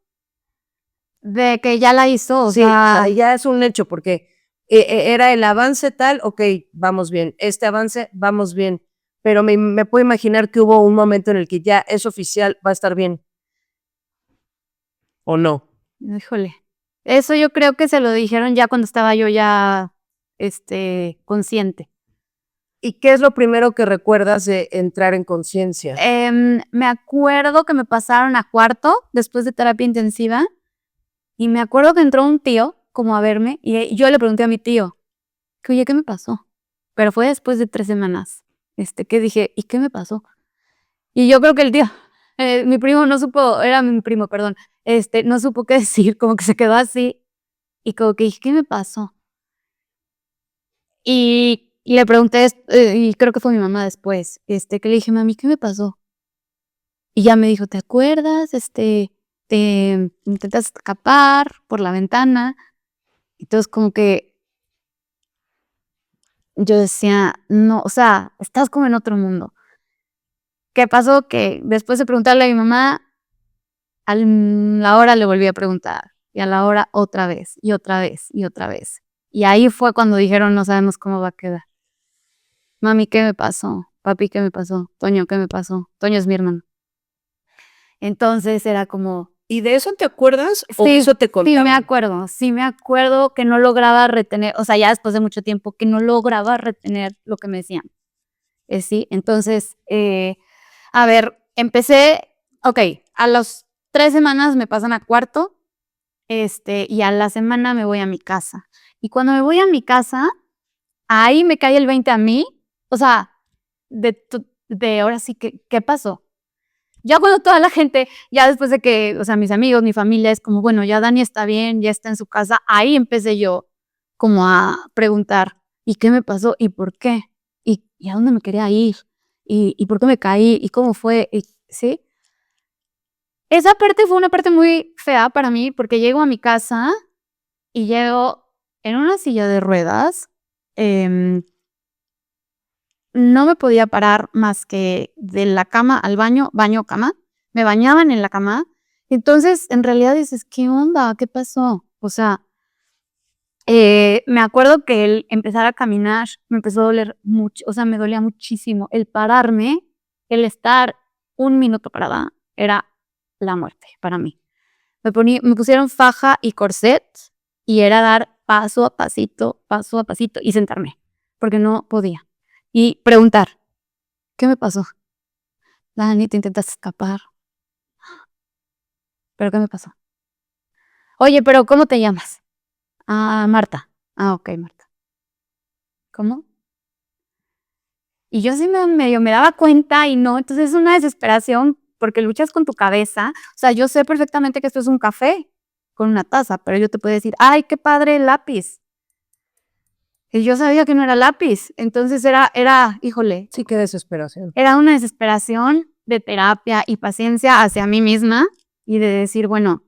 De que ya la hizo, o Sí, o sea, sea, ya es un hecho porque era el avance tal, ok, vamos bien, este avance, vamos bien, pero me puedo imaginar que hubo un momento en el que ya es oficial, va a estar bien, ¿o no? híjole. Eso yo creo que se lo dijeron ya cuando estaba yo ya, consciente. ¿Y qué es lo primero que recuerdas de entrar en conciencia? Me acuerdo que me pasaron a cuarto después de terapia intensiva y me acuerdo que entró un tío como a verme y yo le pregunté a mi tío, que, oye, ¿qué me pasó? Pero fue después de 3 semanas, que dije, ¿y qué me pasó? Y yo creo que el tío, mi primo no supo, era mi primo, perdón, no supo qué decir, como que se quedó así, y como que dije, ¿qué me pasó? Y le pregunté, y creo que fue mi mamá después, que le dije, mami, ¿qué me pasó? Y ya me dijo, ¿te acuerdas? Te intentas escapar por la ventana. Entonces, como que yo decía, no, o sea, estás como en otro mundo. ¿Qué pasó? Que después de preguntarle a mi mamá, a la hora le volví a preguntar. Y a la hora otra vez, y otra vez, y otra vez. Y ahí fue cuando dijeron, no sabemos cómo va a quedar. Mami, ¿qué me pasó? Papi, ¿qué me pasó? Toño, ¿qué me pasó? Toño es mi hermano. Entonces era como, ¿Y de eso te acuerdas o sí, eso te contaban? sí me acuerdo que no lograba retener, o sea, ya después de mucho tiempo, que no lograba retener lo que me decían. Sí, entonces, a ver, empecé, ok, a las 3 semanas me pasan a cuarto, y a la semana me voy a mi casa. Y cuando me voy a mi casa, ahí me cae el 20 a mí, o sea, de ahora sí que, ¿qué pasó? Ya cuando toda la gente, ya después de que, o sea, mis amigos, mi familia, es como, bueno, ya Dani está bien, ya está en su casa, ahí empecé yo como a preguntar, ¿y qué me pasó? ¿Y por qué? ¿Y a dónde me quería ir? ¿Y por qué me caí? ¿Y cómo fue? ¿Sí? Esa parte fue una parte muy fea para mí, porque llego a mi casa y llego en una silla de ruedas, em, no me podía parar más que de la cama al baño, baño, cama. Me bañaban en la cama. Entonces, en realidad dices, ¿qué onda? ¿Qué pasó? O sea, me acuerdo que el empezar a caminar me empezó a doler mucho, o sea, me dolía muchísimo. El pararme, el estar 1 minuto parada, era la muerte para mí. Me pusieron faja y corset y era dar paso a pasito y sentarme, porque no podía. Y preguntar, ¿qué me pasó? Dani, te intentas escapar. ¿Pero qué me pasó? Oye, pero ¿cómo te llamas? Ah, Marta. Ah, ok, Marta. ¿Cómo? Y yo sí medio me daba cuenta y no, entonces es una desesperación porque luchas con tu cabeza. O sea, yo sé perfectamente que esto es un café con una taza, pero yo te puedo decir, ay, qué padre el lápiz. Y yo sabía que no era lápiz. Entonces híjole, Sí, qué desesperación. era una desesperación de terapia y paciencia hacia mí misma y de decir, bueno,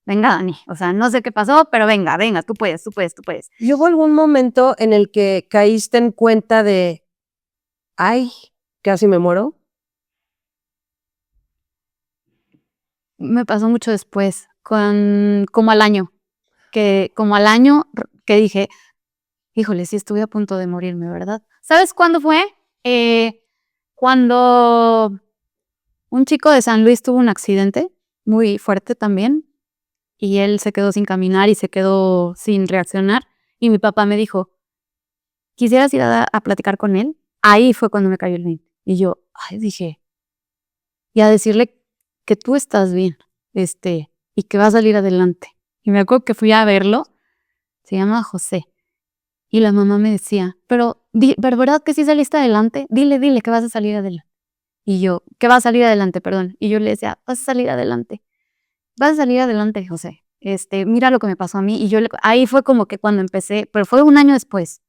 venga, Dani, o sea, no sé qué pasó, pero venga, tú puedes, tú puedes, tú puedes. ¿Y hubo algún momento en el que caíste en cuenta de, ay, casi me muero? Me pasó mucho después, como al año, que dije, híjole, sí estuve a punto de morirme, ¿verdad? ¿Sabes cuándo fue? Cuando un chico de San Luis tuvo un accidente muy fuerte también, y él se quedó sin caminar y se quedó sin reaccionar, y mi papá me dijo, ¿quisieras ir a platicar con él? Ahí fue cuando me cayó el 20. Y yo, ay, dije, y a decirle que tú estás bien, y que va a salir adelante. Y me acuerdo que fui a verlo, se llama José, y la mamá me decía, pero ¿verdad que sí saliste adelante? Dile que vas a salir adelante. Y yo, que va a salir adelante, perdón. Y yo le decía, vas a salir adelante. Vas a salir adelante, José. Mira lo que me pasó a mí. Y ahí fue como que cuando empecé, pero fue un año después.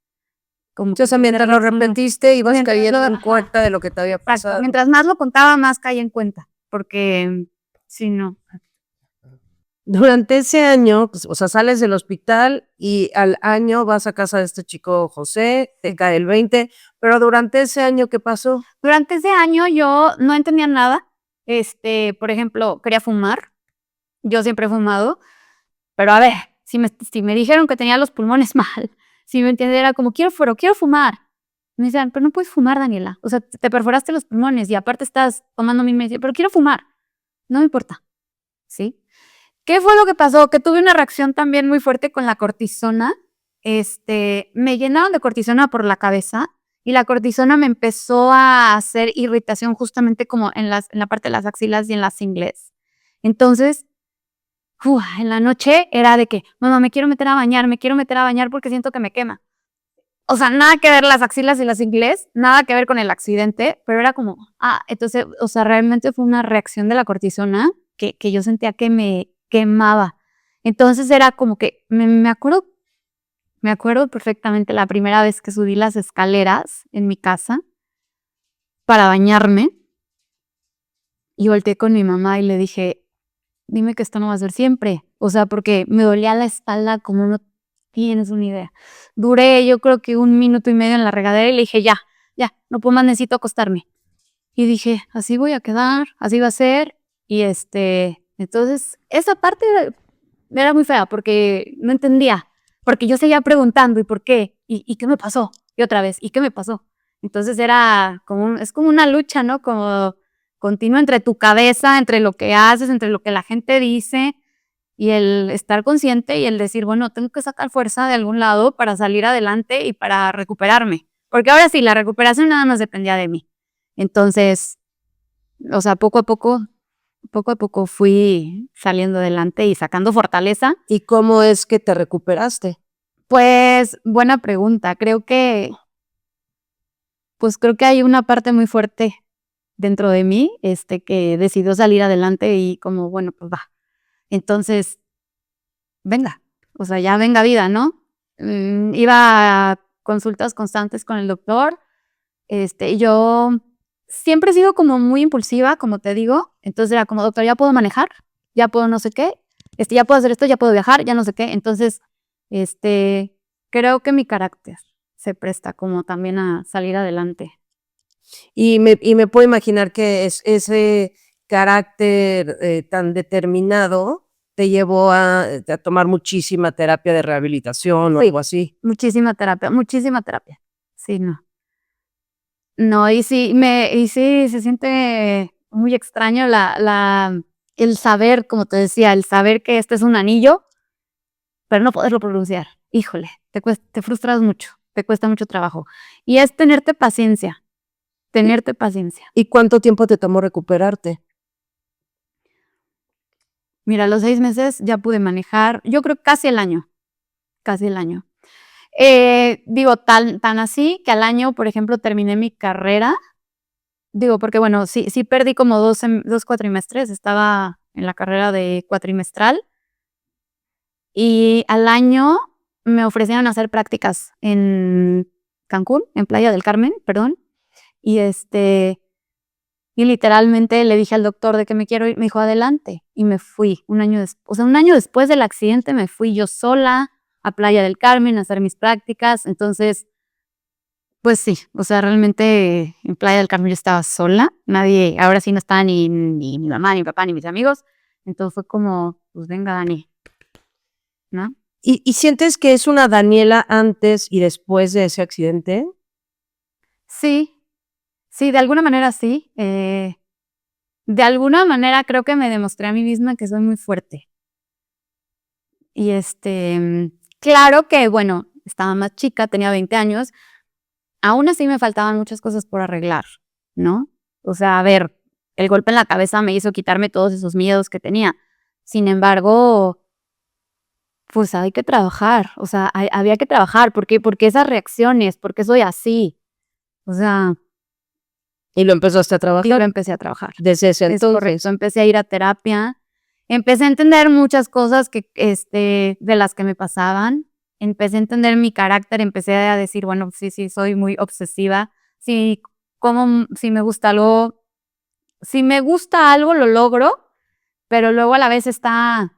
Como O sea, mientras lo repetiste, ibas Mientras cayendo en ajá, cuenta de lo que te había exacto. pasado. Mientras más lo contaba, más caí en cuenta. Porque, si no. Durante ese año, pues, o sea, sales del hospital y al año vas a casa de este chico José, te cae el 20, pero durante ese año, ¿qué pasó? Durante ese año yo no entendía nada. Por ejemplo, quería fumar. Yo siempre he fumado. Pero a ver, si me dijeron que tenía los pulmones mal, si me entiendes, era como, quiero fumar. Me decían, pero no puedes fumar, Daniela. O sea, te perforaste los pulmones y aparte estás tomando mi medicina, pero quiero fumar. No me importa. ¿Sí? ¿Qué fue lo que pasó? Que tuve una reacción también muy fuerte con la cortisona. Me llenaron de cortisona por la cabeza y la cortisona me empezó a hacer irritación justamente como en la parte de las axilas y en las ingles. Entonces, en la noche era de que, mamá, me quiero meter a bañar porque siento que me quema. o sea, nada que ver las axilas y las ingles, nada que ver con el accidente, pero era como, entonces, o sea, realmente fue una reacción de la cortisona que yo sentía que me quemaba. Entonces era como que, me acuerdo perfectamente la primera vez que subí las escaleras en mi casa para bañarme y volteé con mi mamá y le dije, dime que esto no va a ser siempre. O sea, porque me dolía la espalda como no tienes una idea. Duré yo creo que 1 minuto y medio en la regadera y le dije, ya, no puedo más, necesito acostarme. Y dije, así voy a quedar, así va a ser. Y entonces, esa parte era muy fea porque no entendía. Porque yo seguía preguntando, ¿y por qué? ¿Y qué me pasó? Y otra vez, ¿y qué me pasó? Entonces era como, es como una lucha, ¿no? Como continua entre tu cabeza, entre lo que haces, entre lo que la gente dice y el estar consciente y el decir, bueno, tengo que sacar fuerza de algún lado para salir adelante y para recuperarme. Porque ahora sí, la recuperación nada más dependía de mí. Entonces, o sea, poco a poco fui saliendo adelante y sacando fortaleza. ¿Y cómo es que te recuperaste? Pues, buena pregunta. Creo que hay una parte muy fuerte dentro de mí, que decidió salir adelante y como, bueno, pues va. Entonces, venga, o sea, ya venga vida, ¿no? Iba a consultas constantes con el doctor, y yo siempre he sido como muy impulsiva, como te digo, entonces era como, doctor, ya puedo manejar, ya puedo no sé qué, ya puedo hacer esto, ya puedo viajar, ya no sé qué, entonces, creo que mi carácter se presta como también a salir adelante. Y me puedo imaginar que ese carácter tan determinado te llevó a tomar muchísima terapia de rehabilitación o Sí, algo así. muchísima terapia, muchísima terapia. Sí, no. No, y sí se siente muy extraño el saber, como te decía, el saber que este es un anillo, pero no poderlo pronunciar. Híjole, te frustras mucho, te cuesta mucho trabajo. Y es tenerte paciencia. ¿Y cuánto tiempo te tomó recuperarte? Mira, a los 6 meses ya pude manejar, yo creo casi el año, casi el año. Digo, tan así que al año, por ejemplo, terminé mi carrera. Digo, porque bueno, sí perdí como 2 cuatrimestres, estaba en la carrera de cuatrimestral, y al año me ofrecieron hacer prácticas en Cancún, en Playa del Carmen, perdón, y y literalmente le dije al doctor de que me quiero ir, me dijo: "Adelante", y me fui un año o sea, un año después del accidente me fui yo sola a Playa del Carmen a hacer mis prácticas, entonces pues sí, o sea, realmente en Playa del Carmen yo estaba sola, nadie, ahora sí no estaba ni mi mamá, ni mi papá, ni mis amigos, entonces fue como, pues venga, Dani, ¿no? ¿Y sientes que es una Daniela antes y después de ese accidente? Sí, sí, de alguna manera sí, de alguna manera creo que me demostré a mí misma que soy muy fuerte. Y claro que, bueno, estaba más chica, tenía 20 años, aún así me faltaban muchas cosas por arreglar, ¿no? O sea, a ver, el golpe en la cabeza me hizo quitarme todos esos miedos que tenía. Sin embargo, pues hay que trabajar, o sea, había que trabajar, ¿por qué esas reacciones? ¿Por qué soy así? O sea, Y lo empezaste a yo trabajar empecé a trabajar. desde ese Es correcto, entonces. empecé a ir a terapia, empecé a entender muchas cosas de las que me pasaban, empecé a entender mi carácter, empecé a decir, bueno, sí, soy muy obsesiva, si me gusta algo, lo logro, pero luego a la vez está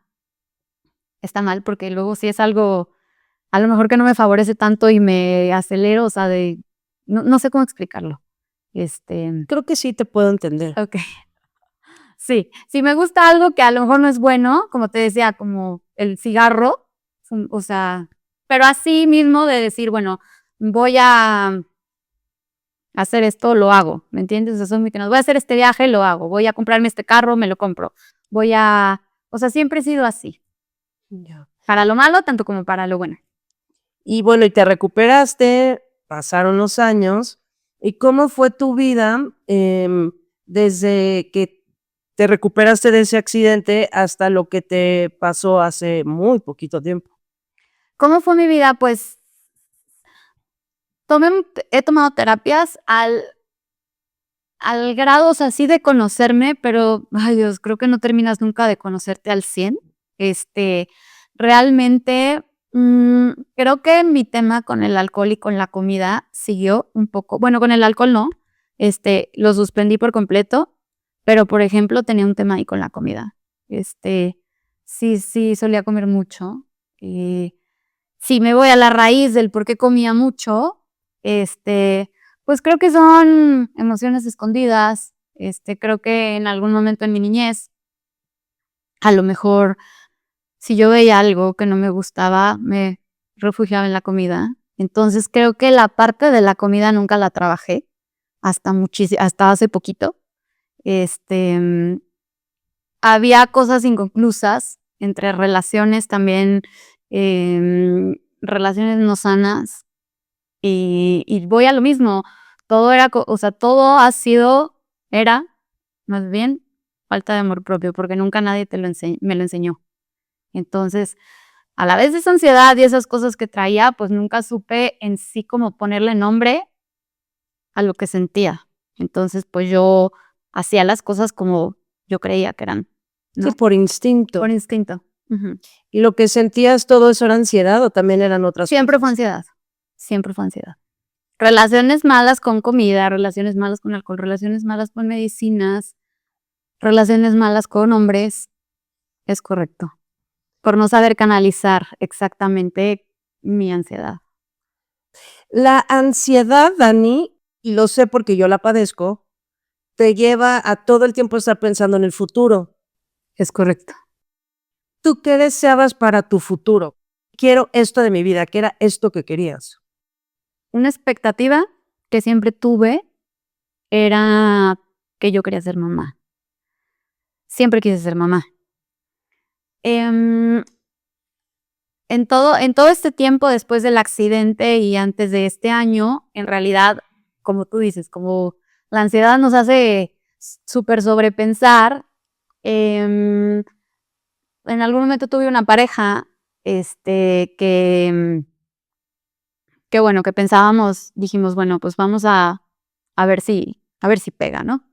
mal, porque luego si es algo, a lo mejor que no me favorece tanto y me acelero, o sea, no sé cómo explicarlo. Creo que sí te puedo entender. Okey. Sí, si me gusta algo que a lo mejor no es bueno, como te decía, como el cigarro, o sea, pero así mismo de decir, bueno, voy a hacer esto, lo hago, ¿me entiendes? O sea, soy muy tenaz, voy a hacer este viaje, lo hago, voy a comprarme este carro, me lo compro, o sea, siempre he sido así, Ya. para lo malo, tanto como para lo bueno. Y bueno, y te recuperaste, pasaron los años, ¿y cómo fue tu vida, desde que te recuperaste de ese accidente hasta lo que te pasó hace muy poquito tiempo? ¿Cómo fue mi vida? Pues he tomado terapias al grado, o sea, sí de conocerme, pero, ay Dios, creo que no terminas nunca de conocerte al 100. Realmente, creo que mi tema con el alcohol y con la comida siguió un poco, bueno, con el alcohol no, lo suspendí por completo, pero, por ejemplo, tenía un tema ahí con la comida. Sí solía comer mucho, y si me voy a la raíz del por qué comía mucho, pues creo que son emociones escondidas. Creo que en algún momento en mi niñez, a lo mejor, si yo veía algo que no me gustaba, me refugiaba en la comida. Entonces, creo que la parte de la comida nunca la trabajé hasta hace poquito. Había cosas inconclusas entre relaciones también, relaciones no sanas. Y voy a lo mismo, todo era, o sea, todo era más bien falta de amor propio, porque nunca nadie me lo enseñó. Entonces, a la vez de esa ansiedad y esas cosas que traía, pues nunca supe en sí como ponerle nombre a lo que sentía. Entonces, pues yo hacía las cosas como yo creía que eran, ¿no? Sí, por instinto. Por instinto. Ujú. ¿Y lo que sentías todo eso era ansiedad o también eran otras Siempre cosas? fue ansiedad. Siempre fue ansiedad. Relaciones malas con comida, relaciones malas con alcohol, relaciones malas con medicinas, relaciones malas con hombres. Es correcto. Por no saber canalizar exactamente mi ansiedad. La ansiedad, Dani, y lo sé porque yo la padezco, te lleva a todo el tiempo estar pensando en el futuro. Es correcto. ¿Tú qué deseabas para tu futuro? Quiero esto de mi vida, ¿qué era esto que querías? Una expectativa que siempre tuve era que yo quería ser mamá. Siempre quise ser mamá. En todo este tiempo después del accidente y antes de este año, en realidad, como tú dices, como la ansiedad nos hace súper sobrepensar. En algún momento tuve una pareja, que bueno, que pensábamos, dijimos, bueno, pues vamos a ver si pega, ¿no?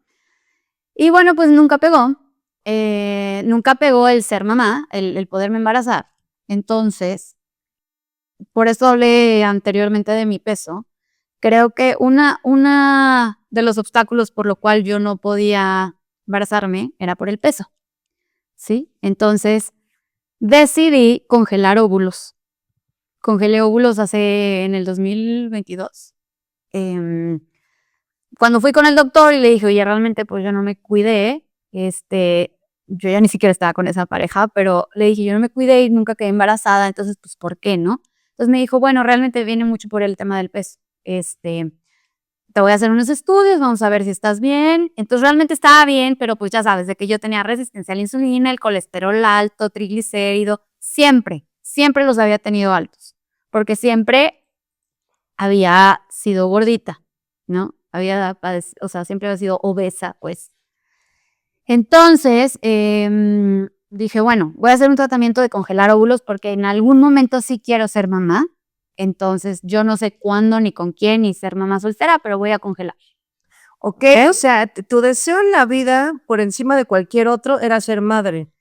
Y bueno, pues nunca pegó. Nunca pegó el ser mamá, el poderme embarazar. Entonces, por eso hablé anteriormente de mi peso. Creo que una de los obstáculos por lo cual yo no podía embarazarme era por el peso, ¿sí? Entonces, decidí congelar óvulos. Congelé óvulos en el 2022. Cuando fui con el doctor y le dije: "Oye, realmente, pues, yo no me cuidé", yo ya ni siquiera estaba con esa pareja, pero le dije: "Yo no me cuidé y nunca quedé embarazada, entonces, pues, ¿por qué, no?". Entonces me dijo: "Bueno, realmente viene mucho por el tema del peso. Te voy a hacer unos estudios, vamos a ver si estás bien". Entonces, realmente estaba bien, pero, pues, ya sabes, de que yo tenía resistencia a la insulina, el colesterol alto, triglicérido, siempre los había tenido altos, porque siempre había sido gordita, ¿no? O sea, siempre había sido obesa, pues. Entonces, dije, bueno, voy a hacer un tratamiento de congelar óvulos porque en algún momento sí quiero ser mamá. Entonces, yo no sé cuándo, ni con quién, ni ser mamá soltera, pero voy a congelar. ¿Ok? O sea, tu deseo en la vida, por encima de cualquier otro, era ser madre.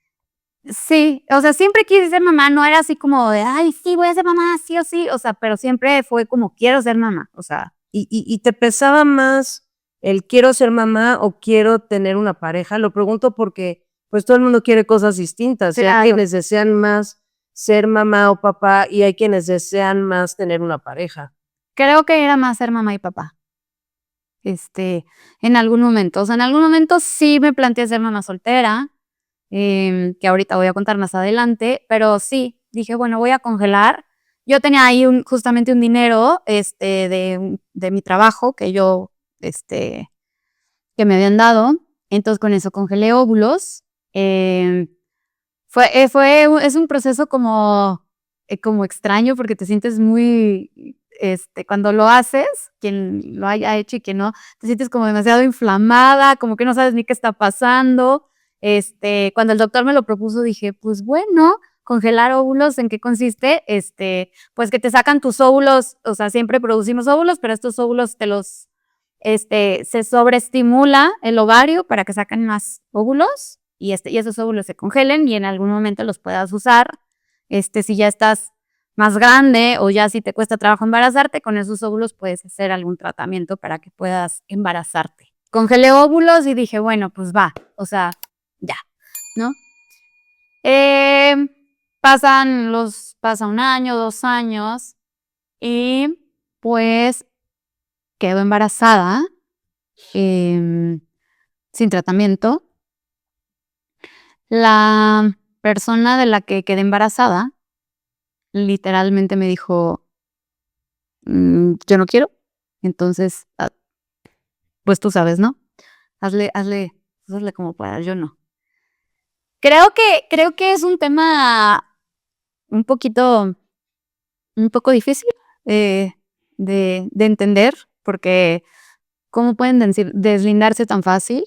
Sí, o sea, siempre quise ser mamá, no era así como de, ay, sí, voy a ser mamá, sí o sí, o sea, pero siempre fue como, quiero ser mamá, o sea. ¿Y te pesaba más el quiero ser mamá o quiero tener una pareja? Lo pregunto porque, pues, todo el mundo quiere cosas distintas. Hay Claro. quienes desean más ser mamá o papá y hay quienes desean más tener una pareja. Creo que era más ser mamá y papá. En algún momento, o sea, en algún momento sí me planteé ser mamá soltera, que ahorita voy a contar más adelante, pero sí, dije, bueno, voy a congelar. Yo tenía ahí justamente un dinero, de mi trabajo que me habían dado, entonces con eso congelé óvulos. Es un proceso como extraño porque te sientes muy, cuando lo haces, quien lo haya hecho y quien no, te sientes como demasiado inflamada, como que no sabes ni qué está pasando. Cuando el doctor me lo propuso dije, pues bueno, congelar óvulos, ¿en qué consiste? Pues que te sacan tus óvulos, o sea, siempre producimos óvulos, pero estos óvulos se sobreestimula el ovario para que saquen más óvulos y esos óvulos se congelen y en algún momento los puedas usar. Si ya estás más grande o ya si te cuesta trabajo embarazarte, con esos óvulos puedes hacer algún tratamiento para que puedas embarazarte. Congelé óvulos y dije, bueno, pues va, o sea, ya, ¿no? Pasa 1 año, 2 años y pues quedo embarazada sin tratamiento. La persona de la que quedé embarazada literalmente me dijo, yo no quiero, entonces, pues tú sabes, ¿no? Hazle como puedas, yo no. Creo que es un tema un poco difícil de entender, porque ¿cómo pueden deslindarse tan fácil?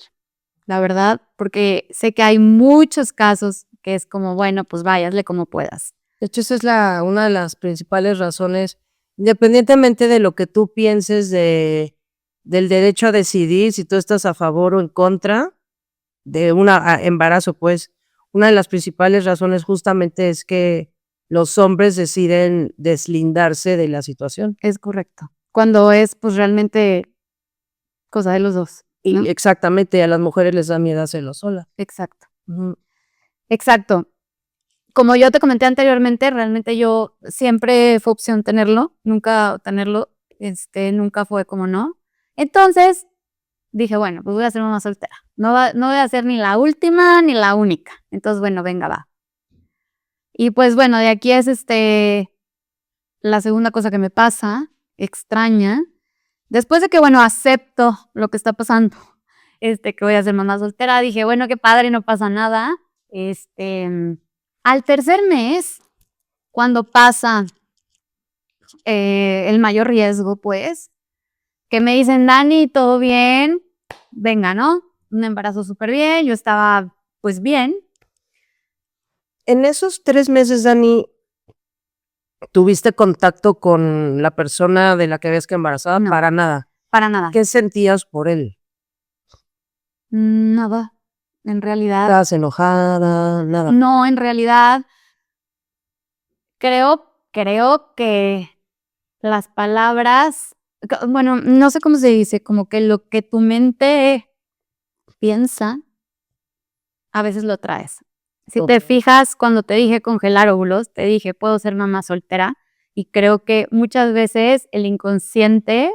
La verdad, porque sé que hay muchos casos que es como, bueno, pues váyasle como puedas. De hecho, esa es una de las principales razones, independientemente de lo que tú pienses del derecho a decidir, si tú estás a favor o en contra de un embarazo, pues una de las principales razones justamente es que los hombres deciden deslindarse de la situación. Es correcto. Cuando es, pues realmente cosa de los dos. ¿No? Y exactamente, a las mujeres les da miedo hacerlo sola. Exacto. Exacto. Como yo te comenté anteriormente, realmente yo siempre fue opción tenerlo, nunca tenerlo, nunca fue como no. Entonces dije, bueno, pues voy a ser mamá soltera. No voy a ser ni la última ni la única. Entonces, bueno, venga, va. Y pues bueno, de aquí es la segunda cosa que me pasa, extraña. Después de que, bueno, acepto lo que está pasando, que voy a ser mamá soltera, dije, bueno, qué padre, no pasa nada. Al tercer mes, cuando pasa el mayor riesgo, pues, que me dicen, Dani, ¿todo bien? Venga, ¿no? Un embarazo súper bien, yo estaba, pues, bien. En esos 3 meses, Dani, ¿tuviste contacto con la persona de la que habías quedado embarazada? No. Para nada. Para nada. ¿Qué sentías por él? Nada, en realidad. ¿Estabas enojada? Nada. No, en realidad, creo que las palabras, bueno, no sé cómo se dice, como que lo que tu mente piensa, a veces lo traes. Si te fijas, cuando te dije congelar óvulos, te dije, puedo ser mamá soltera, y creo que muchas veces el inconsciente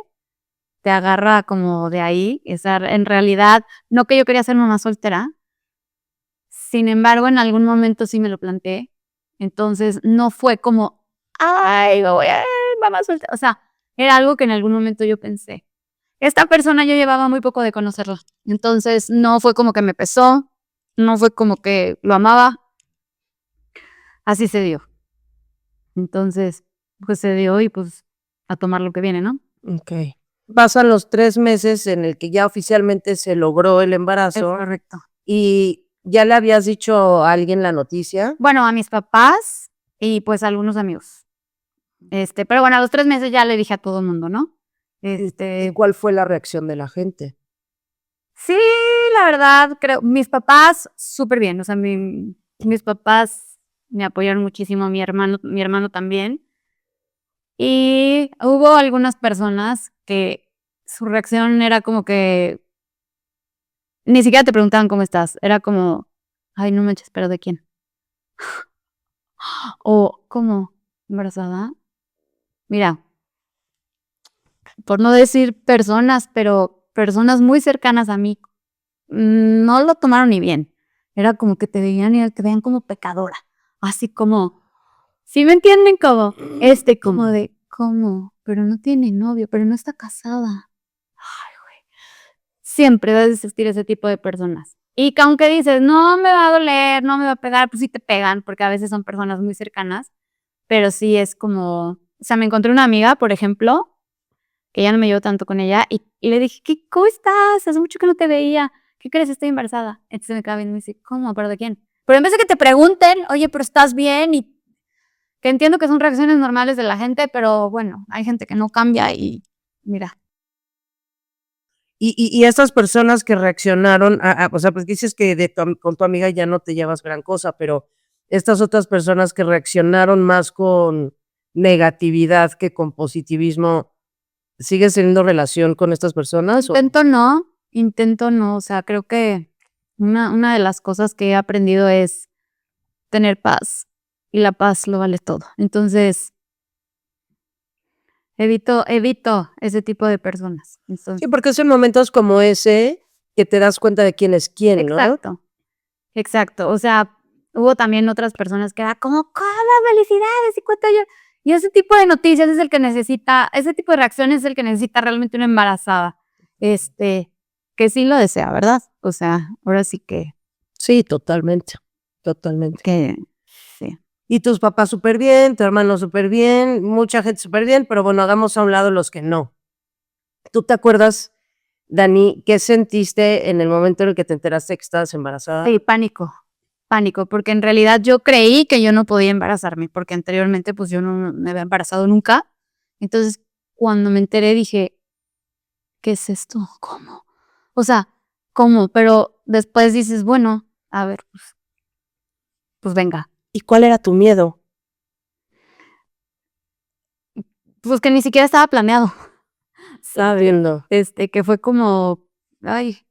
te agarra como de ahí. En realidad, no que yo quería ser mamá soltera, sin embargo, en algún momento sí me lo planteé. Entonces, no fue como, ay, voy a mamá soltera. O sea, era algo que en algún momento yo pensé. Esta persona yo llevaba muy poco de conocerla. Entonces, no fue como que me pesó, no fue como que lo amaba. Así se dio. Entonces, pues se dio y pues a tomar lo que viene, ¿no? Ok. Pasan los 3 meses en el que ya oficialmente se logró el Es embarazo. correcto. ¿Y ya le habías dicho a alguien la noticia? Bueno, a mis papás y pues a algunos amigos. Pero bueno, a los 3 meses ya le dije a todo el mundo, ¿no? ¿Y cuál fue la reacción de la gente? Sí, la verdad, creo, mis papás súper bien, o sea, mis papás me apoyaron muchísimo, mi hermano también. Y hubo algunas personas que su reacción era como que ni siquiera te preguntaban cómo estás, era como, ay, no manches, pero ¿de quién? O, ¿cómo? ¿Embarazada? Mira, por no decir personas, pero personas muy cercanas a mí, no lo tomaron ni bien. Era como que te veían como pecadora, así como, ¿sí me entienden? Como, como de, ¿cómo? Pero no tiene novio, pero no está casada. Ay, güey. Siempre vas a existir ese tipo de personas. Y que aunque dices, no me va a doler, no me va a pegar, pues sí te pegan, porque a veces son personas muy cercanas, pero sí es como, o sea, me encontré una amiga, por ejemplo, que ya no me llevo tanto con ella, y le dije, ¿cómo estás? Hace mucho que no te veía. ¿Qué crees? Estoy embarazada. Entonces me quedaba viendo y me dice, ¿cómo? ¿Pero de quién? Pero en vez de que te pregunten, oye, pero ¿estás bien? Y que entiendo que son reacciones normales de la gente, pero bueno, hay gente que no cambia y mira. Y estas personas que reaccionaron, o sea, pues dices que con tu amiga ya no te llevas gran cosa, pero estas otras personas que reaccionaron más con negatividad que con positivismo, ¿sigues teniendo relación con estas personas? Intento no, o sea, creo que una de las cosas que he aprendido es tener paz y la paz lo vale todo. Entonces, evito ese tipo de personas. Sí, porque es en momentos como ese que te das cuenta de quién es quién, ¿no? Exacto, exacto. O sea, hubo también otras personas que era como, ¿cómo? Felicidades y cuánto yo. Y ese tipo de noticias es el que necesita, ese tipo de reacciones es el que necesita realmente una embarazada. Que sí lo desea, ¿verdad? O sea, ahora sí Sí, totalmente, totalmente. que sí. Y tus papás súper bien, tu hermano súper bien, mucha gente súper bien, pero bueno, hagamos a un lado los que no. ¿Tú te acuerdas, Dani, qué sentiste en el momento en el que te enteraste que estabas embarazada? Sí, pánico, porque en realidad yo creí que yo no podía embarazarme, porque anteriormente pues yo no me había embarazado nunca. Entonces, cuando me enteré dije, ¿qué es esto? ¿Cómo? O sea, ¿cómo? Pero después dices, bueno, a ver, pues venga. ¿Y cuál era tu miedo? Pues que ni siquiera estaba planeado, ¿sabes? Entiendo. Que fue como, ay,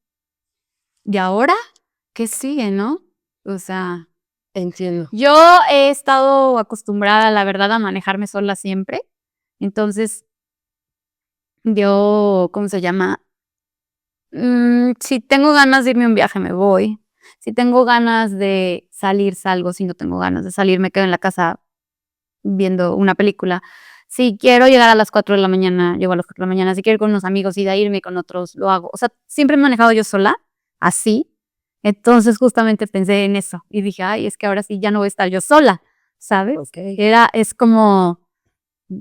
¿y ahora qué sigue, no? O sea, Entiendo. yo he estado acostumbrada, la verdad, a manejarme sola siempre. Entonces, yo, ¿cómo se llama? Si tengo ganas de irme a un viaje, me voy. Si tengo ganas de salir, salgo. Si no tengo ganas de salir, me quedo en la casa viendo una película. Si quiero llegar a las 4 de la mañana, llego a las 4 de la mañana. Si quiero ir con unos amigos y de ahí irme con otros, lo hago. O sea, siempre me he manejado yo sola, así. Entonces, justamente pensé en eso y dije, ay, es que ahora sí ya no voy a estar yo sola, ¿sabes? Ok. Es como,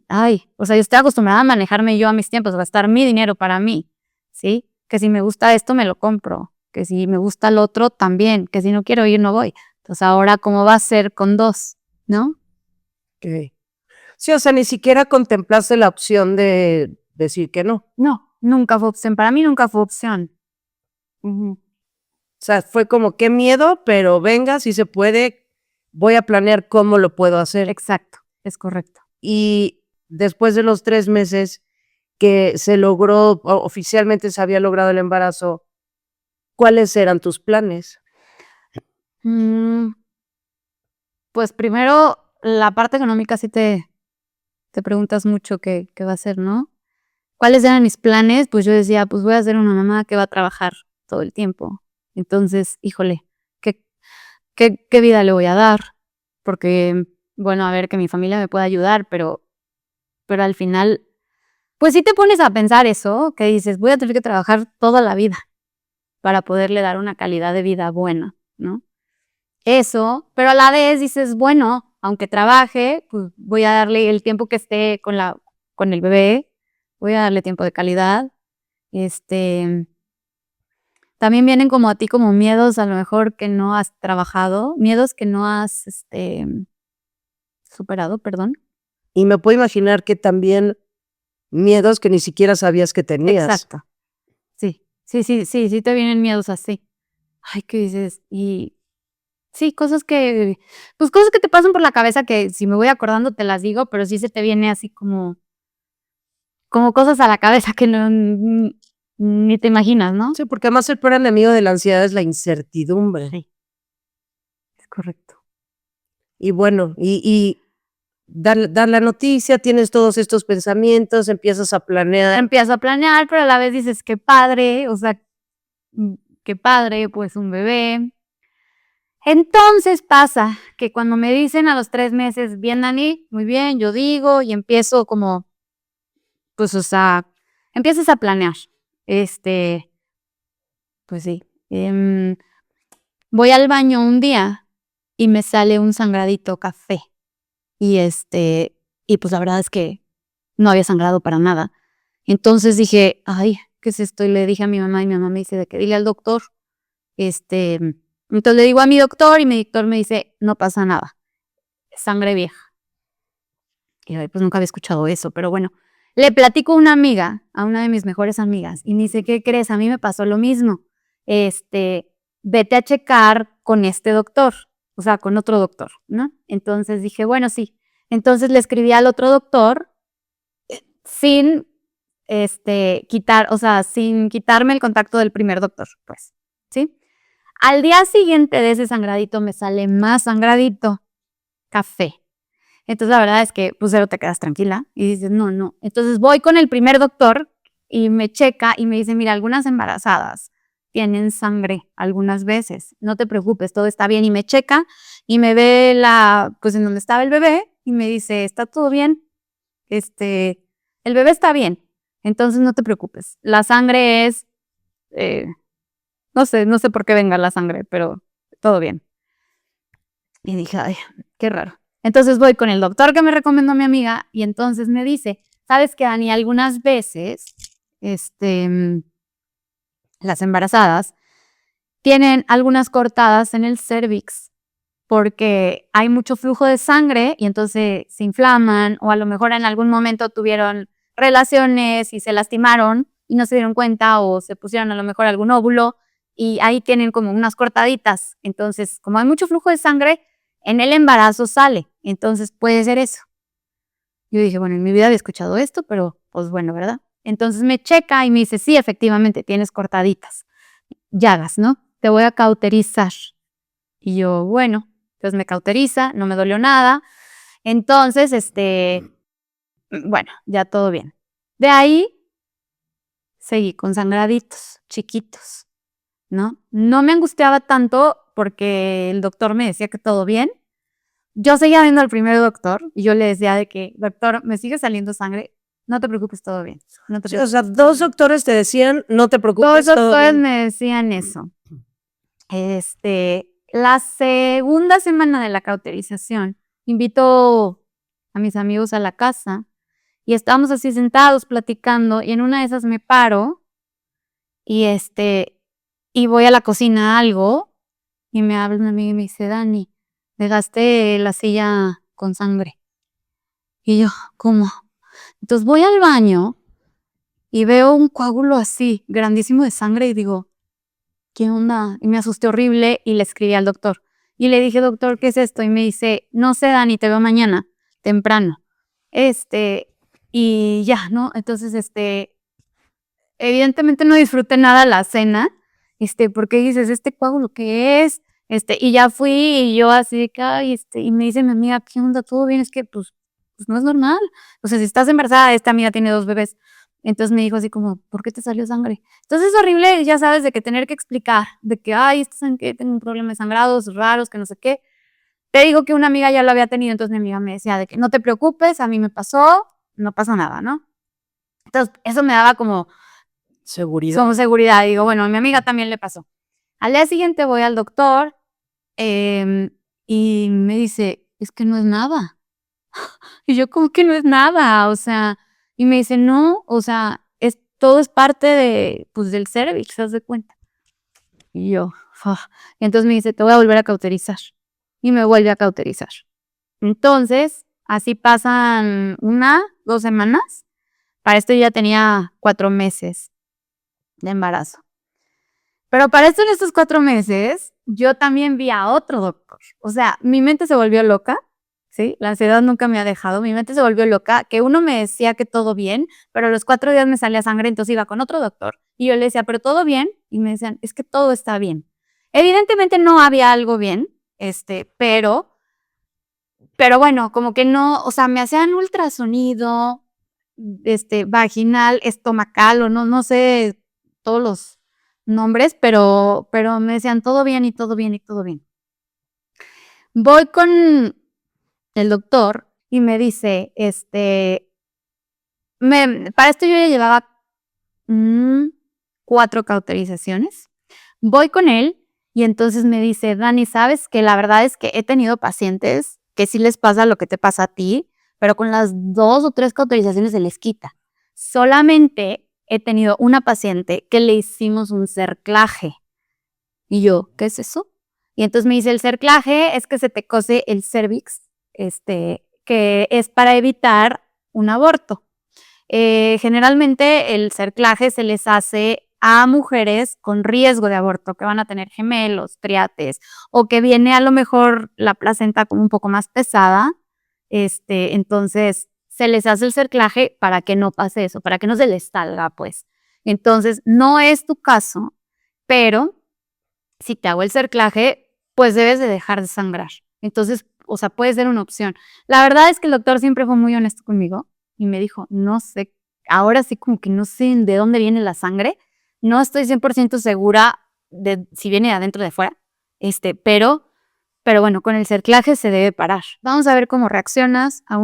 ay, o sea, yo estoy acostumbrada a manejarme yo a mis tiempos, a gastar mi dinero para mí, ¿sí? Que si me gusta esto, me lo compro. Que si me gusta el otro, también. Que si no quiero ir, no voy. Entonces, ahora, ¿cómo va a ser con dos? ¿No? Ok. Sí, o sea, ni siquiera contemplaste la opción de decir que no. No, nunca fue opción. Para mí nunca fue opción. Ujú. O sea, fue como qué miedo, pero venga, si se puede, voy a planear cómo lo puedo hacer. Exacto, es correcto. Y después de los 3 meses que se logró, oficialmente se había logrado el embarazo, ¿cuáles eran tus planes? Mm, pues primero, la parte económica sí te preguntas mucho qué va a ser, ¿no? ¿Cuáles eran mis planes? Pues yo decía, pues voy a ser una mamá que va a trabajar todo el tiempo. Entonces, híjole, ¿qué, qué vida le voy a dar? Porque, bueno, a ver, que mi familia me pueda ayudar, pero al final, pues sí te pones a pensar eso, que dices, voy a tener que trabajar toda la vida para poderle dar una calidad de vida buena, ¿no? Eso, pero a la vez dices, bueno, aunque trabaje, pues voy a darle el tiempo que esté con el bebé, voy a darle tiempo de calidad. Este, También vienen como a ti como miedos a lo mejor que no has trabajado, miedos que no has, superado, perdón. Y me puedo imaginar que también miedos que ni siquiera sabías que tenías. Exacto. Sí te vienen miedos así. Ay, ¿qué dices? Y sí, pues cosas que te pasan por la cabeza que si me voy acordando te las digo, pero sí se te viene así como cosas a la cabeza que no, ni te imaginas, ¿no? Sí, porque además el peor enemigo de la ansiedad es la incertidumbre. Sí, es correcto. Y bueno, y dar la noticia, tienes todos estos pensamientos, empiezas a planear. Empiezo a planear, pero a la vez dices, qué padre, o sea, qué padre, pues un bebé. Entonces pasa que cuando me dicen a los 3 meses, bien, Dani, muy bien, yo digo y empiezo como, pues, o sea, empiezas a planear. Pues sí, voy al baño un día y me sale un sangradito café y, y pues la verdad es que no había sangrado para nada. Entonces dije: "Ay, ¿qué es esto?", y le dije a mi mamá, y mi mamá me dice de que: "Dile al doctor", este Entonces le digo a mi doctor y mi doctor me dice, no pasa nada, es sangre vieja. Y yo, pues nunca había escuchado eso, pero bueno. Le platico a una amiga, a una de mis mejores amigas, y me dice, ¿qué crees? A mí me pasó lo mismo. Vete a checar con este doctor, o sea, con otro doctor, ¿no? Entonces dije, bueno, sí. Entonces le escribí al otro doctor sin sin quitarme el contacto del primer doctor, pues, ¿sí? Al día siguiente de ese sangradito me sale más sangradito, café. Entonces la verdad es que pues cero te quedas tranquila y dices, no, no. Entonces voy con el primer doctor y me checa y me dice, mira, algunas embarazadas tienen sangre algunas veces, no te preocupes, todo está bien. Y me checa y me ve pues en donde estaba el bebé y me dice, está todo bien, el bebé está bien, entonces no te preocupes. La sangre es, no sé por qué venga la sangre, pero todo bien. Y dije, ay, qué raro. Entonces voy con el doctor que me recomendó mi amiga y entonces me dice, ¿sabes qué, Dani? Algunas veces, las embarazadas tienen algunas cortadas en el cérvix porque hay mucho flujo de sangre y entonces se inflaman o a lo mejor en algún momento tuvieron relaciones y se lastimaron y no se dieron cuenta o se pusieron a lo mejor algún óvulo y ahí tienen como unas cortaditas. Entonces, como hay mucho flujo de sangre, en el embarazo sale. Entonces puede ser eso. Yo dije, bueno, en mi vida había escuchado esto, pero pues bueno, ¿verdad? Entonces me checa y me dice, sí, efectivamente, tienes cortaditas, llagas, ¿no? Te voy a cauterizar. Y yo, bueno, entonces me cauteriza, no me dolió nada. Entonces, bueno, ya todo bien. De ahí seguí con sangraditos chiquitos, ¿no? No me angustiaba tanto porque el doctor me decía que todo bien. Yo seguía viendo al primer doctor y yo le decía de que, doctor, me sigue saliendo sangre, no te preocupes, todo bien. No te Sí, o preocupes. sea, 2 doctores te decían, no te Dos preocupes, todo doctores bien. me decían eso. La segunda semana de la cauterización, invito a mis amigos a la casa y estábamos así sentados platicando y en una de esas me paro y y voy a la cocina a algo y me habla una amiga y me dice, Dani, dejaste la silla con sangre. Y yo, ¿cómo? Entonces voy al baño y veo un coágulo así, grandísimo de sangre y digo, ¿qué onda? Y me asusté horrible y le escribí al doctor. Y le dije, doctor, ¿qué es esto? Y me dice, no sé, Dani, te veo mañana, temprano. Y ya, ¿no? Entonces, evidentemente no disfruté nada la cena, porque dices, ¿este coágulo qué es? Y ya fui y yo así de que, ay, y me dice mi amiga, ¿qué onda? ¿Todo bien? Es que, pues no es normal. O sea, si estás embarazada, esta amiga tiene 2 bebés. Entonces me dijo así como, ¿por qué te salió sangre? Entonces es horrible, ya sabes, de que tener que explicar, de que, ay, ¿saben qué? Tengo un problema de sangrados raros, que no sé qué. Te digo que una amiga ya lo había tenido, entonces mi amiga me decía de que no te preocupes, a mí me pasó, no pasa nada, ¿no? Entonces eso me daba como Seguridad. seguridad. Digo, bueno, a mi amiga también le pasó. Al día siguiente voy al doctor y me dice, es que no es nada. Y yo, ¿cómo que no es nada? O sea, y me dice, no, o sea, todo es parte pues, del cervix, ¿haz de cuenta? Y yo, "Fua". Y entonces me dice, te voy a volver a cauterizar. Y me vuelve a cauterizar. Entonces, así pasan 1, 2 semanas. Para esto yo ya tenía 4 meses de embarazo. Pero para esto, en estos 4 meses, yo también vi a otro doctor. O sea, mi mente se volvió loca, ¿sí? La ansiedad nunca me ha dejado. Mi mente se volvió loca, que uno me decía que todo bien, pero a los 4 días me salía sangre, entonces iba con otro doctor. Y yo le decía, ¿pero todo bien? Y me decían, es que todo está bien. Evidentemente no había algo bien, pero bueno, como que no, o sea, me hacían ultrasonido, vaginal, estomacal, o no sé todos los nombres, pero me decían todo bien y todo bien y todo bien. Voy con el doctor y me dice, para esto yo ya llevaba 4 cauterizaciones. Voy con él y entonces me dice, Dani, ¿sabes que la verdad es que he tenido pacientes que sí les pasa lo que te pasa a ti, pero con las 2 o 3 cauterizaciones se les quita? Solamente he tenido una paciente que le hicimos un cerclaje. Y yo, ¿qué es eso? Y entonces me dice, el cerclaje es que se te cose el cervix, que es para evitar un aborto. Generalmente el cerclaje se les hace a mujeres con riesgo de aborto, que van a tener gemelos, triates, o que viene a lo mejor la placenta como un poco más pesada. Entonces se les hace el cerclaje para que no pase eso, para que no se les salga, pues. Entonces, no es tu caso, pero si te hago el cerclaje, pues debes de dejar de sangrar. Entonces, o sea, puede ser una opción. La verdad es que el doctor siempre fue muy honesto conmigo y me dijo, no sé, ahora sí como que no sé de dónde viene la sangre, no estoy 100% segura de si viene de adentro o de afuera, pero bueno, con el cerclaje se debe parar. Vamos a ver cómo reaccionas a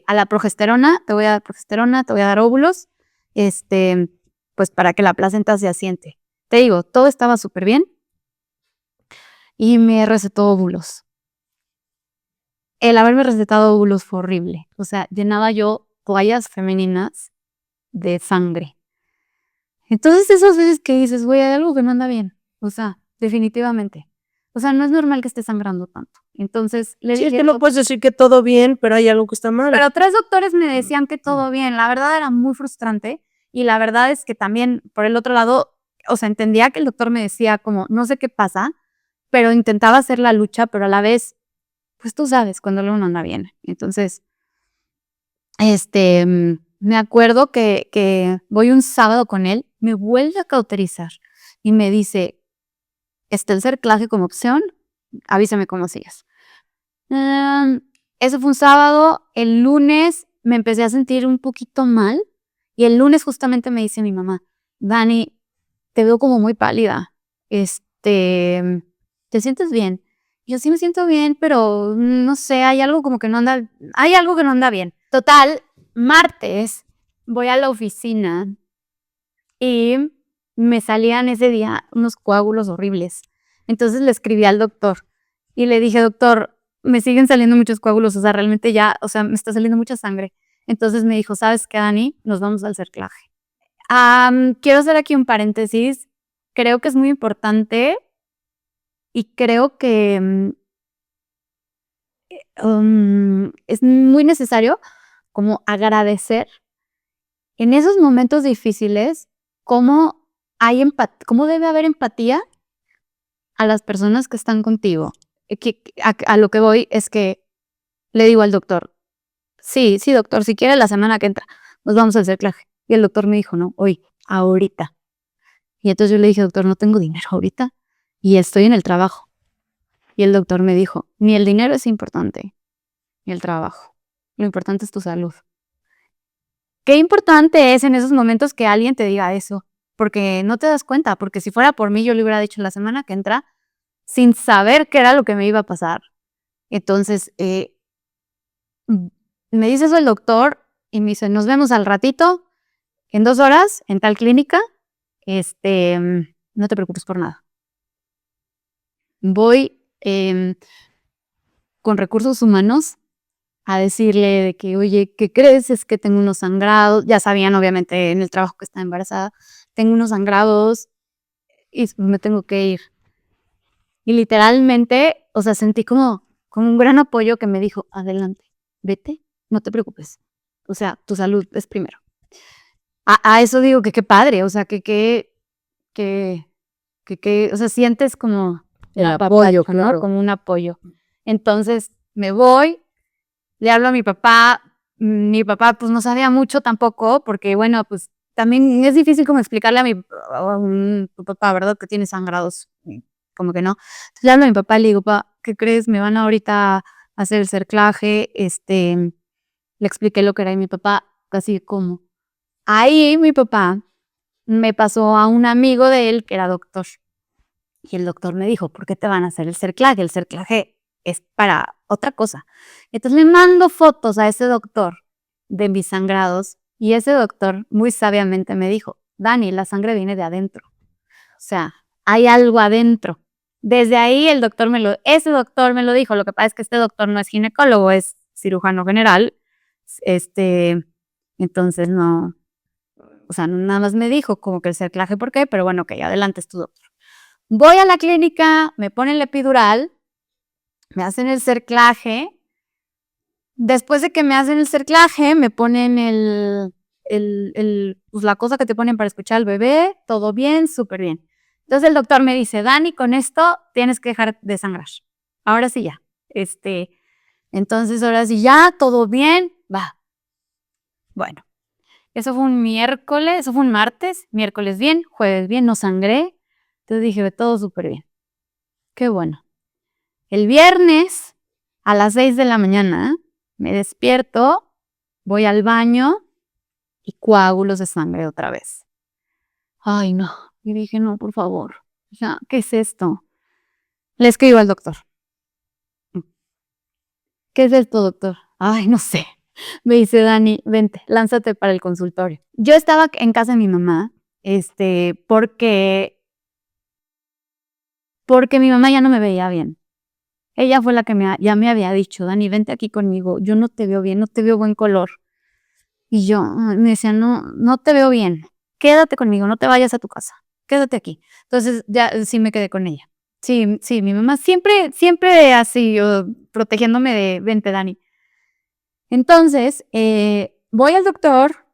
a la progesterona, te voy a dar progesterona, te voy a dar óvulos, pues para que la placenta se asiente. Te digo, todo estaba súper bien y me recetó óvulos. El haberme recetado óvulos fue horrible. O sea, llenaba yo toallas femeninas de sangre. Entonces, esas veces que dices, güey, hay algo que no anda bien. O sea, definitivamente. O sea, no es normal que esté sangrando tanto. Entonces, le Sí, es dije, que no puedes decir que todo bien, pero hay algo que está mal. pero 3 doctores me decían que todo bien. La verdad era muy frustrante y la verdad es que también, por el otro lado, o sea, entendía que el doctor me decía como, no sé qué pasa, pero intentaba hacer la lucha, pero a la vez, pues tú sabes cuando uno no anda bien. Entonces, me acuerdo que voy un sábado con él, me vuelve a cauterizar y me dice, ¿está el cerclaje como opción? Avísame cómo sigues. Eso fue un sábado. El lunes me empecé a sentir un poquito mal y el lunes justamente me dice mi mamá, Dani, te veo como muy pálida. ¿Te sientes bien? Yo sí me siento bien, pero no sé, hay algo como que no anda, hay algo que no anda bien. Total, martes voy a la oficina y me salían ese día unos coágulos horribles. Entonces le escribí al doctor y le dije, doctor, me siguen saliendo muchos coágulos, o sea, realmente ya, o sea, me está saliendo mucha sangre. Entonces me dijo, ¿sabes qué, Dani? Nos vamos al cerclaje. Quiero hacer aquí un paréntesis. Creo que es muy importante y creo que es muy necesario como agradecer en esos momentos difíciles cómo cómo debe haber empatía a las personas que están contigo. A lo que voy es que le digo al doctor, sí, doctor, si quiere la semana que entra, nos vamos al cerclaje. Y el doctor me dijo, no, hoy, ahorita. Y entonces yo le dije, doctor, no tengo dinero ahorita y estoy en el trabajo. Y el doctor me dijo, ni el dinero es importante, ni el trabajo. Lo importante es tu salud. Qué importante es en esos momentos que alguien te diga eso, porque no te das cuenta, porque si fuera por mí yo le hubiera dicho la semana que entra sin saber qué era lo que me iba a pasar. Entonces, me dice eso el doctor y me dice, nos vemos al ratito, en 2 horas, en tal clínica, no te preocupes por nada. Voy con recursos humanos a decirle de que, oye, ¿qué crees? Es que tengo unos sangrados. Ya sabían, obviamente, en el trabajo que estaba embarazada, tengo unos sangrados y me tengo que ir. Y literalmente, o sea, sentí como un gran apoyo que me dijo, adelante, vete, no te preocupes. O sea, tu salud es primero. A eso digo que qué padre, o sea, o sea, sientes como el apoyo, ¿no? claro. Como un apoyo. Entonces, me voy, le hablo a mi papá pues no sabía mucho tampoco, porque bueno, pues también es difícil como explicarle tu papá, ¿verdad? Que tiene sangrados, como que no. Entonces le hablo a mi papá y le digo, papá, ¿qué crees? Me van ahorita a hacer el cerclaje, le expliqué lo que era y mi papá, casi como. Ahí mi papá me pasó a un amigo de él que era doctor. Y el doctor me dijo, ¿por qué te van a hacer el cerclaje? El cerclaje es para otra cosa. Entonces le mando fotos a ese doctor de mis sangrados y ese doctor muy sabiamente me dijo, Dani, la sangre viene de adentro. O sea, hay algo adentro. Desde ahí ese doctor me lo dijo. Lo que pasa es que este doctor no es ginecólogo, es cirujano general. Entonces no, o sea, nada más me dijo como que el cerclaje, ¿por qué? Pero bueno, ok, adelante es tu doctor. Voy a la clínica, me ponen la epidural, me hacen el cerclaje. Después de que me hacen el cerclaje, me ponen pues la cosa que te ponen para escuchar al bebé, todo bien, súper bien. Entonces el doctor me dice, Dani, con esto tienes que dejar de sangrar. Ahora sí ya. Entonces ahora sí ya, todo bien, va. Bueno, eso fue un martes, miércoles bien, jueves bien, no sangré. Entonces dije, todo súper bien. Qué bueno. El viernes a las 6 de la mañana me despierto, voy al baño y coágulos de sangre otra vez. Ay, no. Y dije, no, por favor. O sea, ¿qué es esto? Le escribo al doctor. ¿Qué es esto, doctor? Ay, no sé. Me dice, Dani, vente, lánzate para el consultorio. Yo estaba en casa de mi mamá, porque mi mamá ya no me veía bien. Ella fue la que ya me había dicho, Dani, vente aquí conmigo, yo no te veo bien, no te veo buen color. Y yo me decía, no te veo bien, quédate conmigo, no te vayas a tu casa, quédate aquí. Entonces ya sí me quedé con ella. Sí, mi mamá siempre así, protegiéndome de, vente, Dani. Entonces, voy al doctor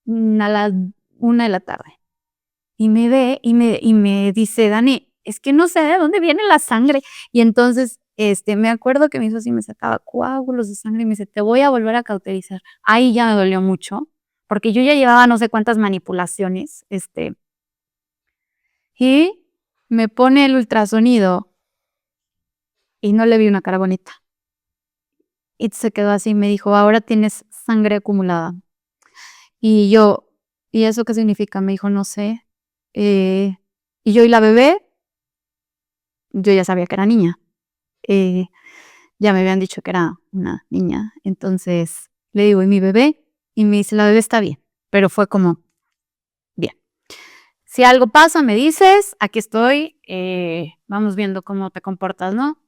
a las 1 de la tarde y me ve y me dice, Dani, es que no sé de dónde viene la sangre. Y entonces, me acuerdo que me hizo así, me sacaba coágulos de sangre y me dice, te voy a volver a cauterizar. Ahí ya me dolió mucho, porque yo ya llevaba no sé cuántas manipulaciones, y me pone el ultrasonido y no le vi una cara bonita. Y se quedó así y me dijo, ahora tienes sangre acumulada. Y yo, ¿y eso qué significa? Me dijo, no sé. Y yo y la bebé, yo ya sabía que era niña. Ya me habían dicho que era una niña. Entonces le digo, ¿y mi bebé? Y me dice, la bebé está bien. Pero fue como, bien. Si algo pasa, me dices, aquí estoy, vamos viendo cómo te comportas, ¿no?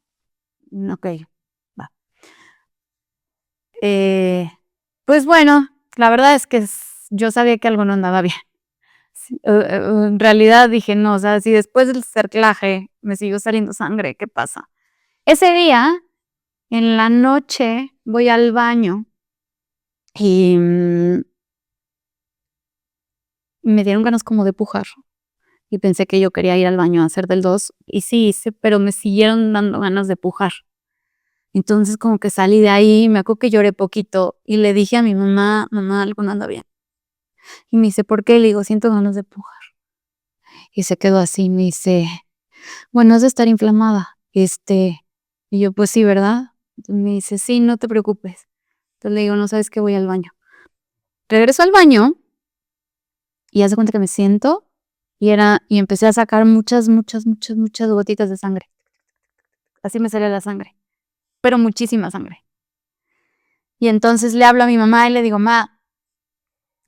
Ok, va. Pues bueno, la verdad es que yo sabía que algo no andaba bien. Sí, en realidad dije, no, o sea, si después del cerclaje me siguió saliendo sangre, ¿qué pasa? Ese día, en la noche, voy al baño y me dieron ganas como de pujar. Y pensé que yo quería ir al baño a hacer del 2 y sí hice, pero me siguieron dando ganas de pujar. Entonces como que salí de ahí, me acuerdo que lloré poquito y le dije a mi mamá, mamá, algo no anda bien. Y me dice, ¿por qué? Le digo, siento ganas de pujar. Y se quedó así, me dice, bueno, has de estar inflamada. Y yo, pues sí, ¿verdad? Entonces me dice, sí, no te preocupes. Entonces le digo, no sabes que voy al baño. Regreso al baño y hace cuenta que me siento y empecé a sacar muchas gotitas de sangre. Así me salía la sangre, pero muchísima sangre. Y entonces le hablo a mi mamá y le digo, ma,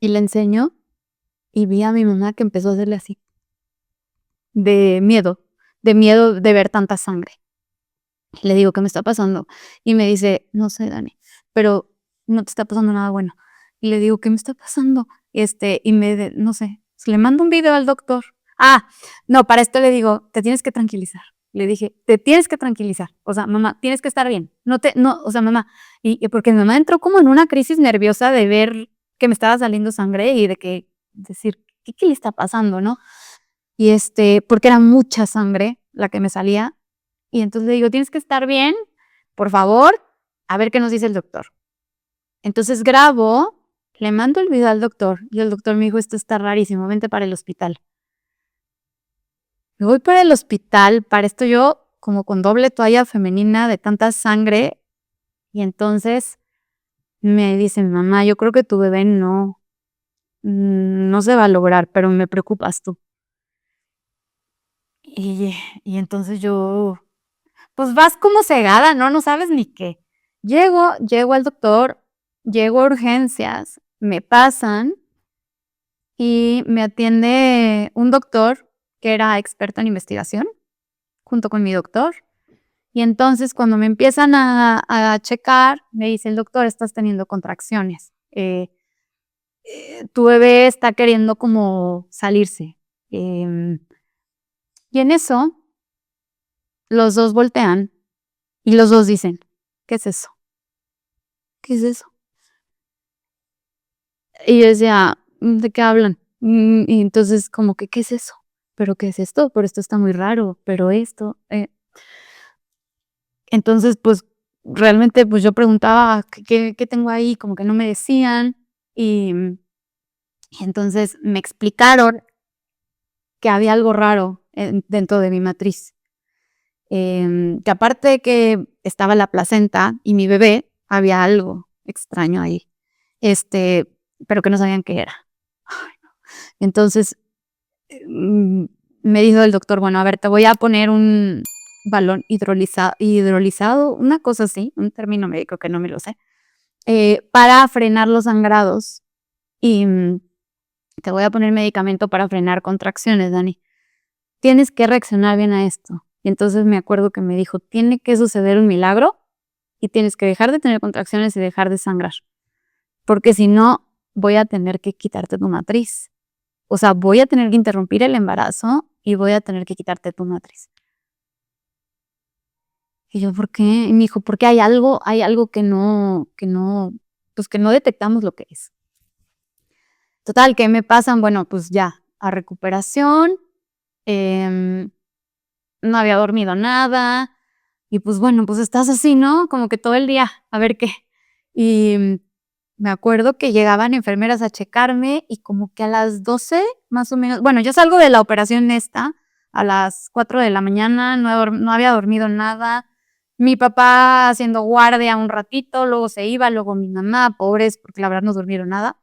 y le enseño y vi a mi mamá que empezó a hacerle así, de miedo de ver tanta sangre. Y le digo, ¿qué me está pasando? Y me dice, no sé, Dani, pero no te está pasando nada bueno. Y le digo, ¿qué me está pasando? No sé, le mando un video al doctor. No, para esto le digo, te tienes que tranquilizar. Le dije, te tienes que tranquilizar. O sea, mamá, tienes que estar bien. O sea, mamá. Y porque mi mamá entró como en una crisis nerviosa de ver que me estaba saliendo sangre y decir, ¿qué le está pasando, no? Y porque era mucha sangre la que me salía. Y entonces le digo, tienes que estar bien, por favor, a ver qué nos dice el doctor. Entonces grabo, le mando el video al doctor y el doctor me dijo, esto está rarísimo, vente para el hospital. Me voy para el hospital, para esto yo como con doble toalla femenina de tanta sangre y entonces me dice mi mamá, yo creo que tu bebé no se va a lograr, pero me preocupas tú. Y entonces yo, pues vas como cegada, ¿no? No sabes ni qué. Llego al doctor, llego a urgencias, me pasan y me atiende un doctor que era experto en investigación, junto con mi doctor. Y entonces cuando me empiezan a checar, me dice el doctor, estás teniendo contracciones. Tu bebé está queriendo como salirse. Y en eso los dos voltean y los dos dicen, ¿qué es eso? ¿Qué es eso? Y yo decía, ¿de qué hablan? Y entonces como que, ¿qué es eso? ¿Pero qué es esto? Pero esto está muy raro, pero esto. Entonces, pues realmente pues yo preguntaba, ¿qué tengo ahí? Como que no me decían. Y entonces me explicaron que había algo raro dentro de mi matriz. Que aparte de que estaba la placenta y mi bebé, había algo extraño ahí. Pero que no sabían qué era. Entonces, me dijo el doctor, bueno, a ver, te voy a poner un balón hidrolizado, una cosa así, un término médico que no me lo sé, para frenar los sangrados y te voy a poner medicamento para frenar contracciones, Dani. Tienes que reaccionar bien a esto. Y entonces me acuerdo que me dijo, tiene que suceder un milagro y tienes que dejar de tener contracciones y dejar de sangrar, porque si no, voy a tener que quitarte tu matriz. O sea, voy a tener que interrumpir el embarazo y voy a tener que quitarte tu matriz. Y yo, ¿por qué? Y me dijo, porque hay algo pues que no detectamos lo que es. Total, ¿qué me pasan? Bueno, pues ya, a recuperación, no había dormido nada, y pues bueno, pues estás así, ¿no? Como que todo el día, a ver qué. Y me acuerdo que llegaban enfermeras a checarme y como que a las 12, más o menos, bueno, yo salgo de la operación esta a las 4 de la mañana, no había dormido nada. Mi papá haciendo guardia un ratito, luego se iba, luego mi mamá, pobres, porque la verdad no durmieron nada.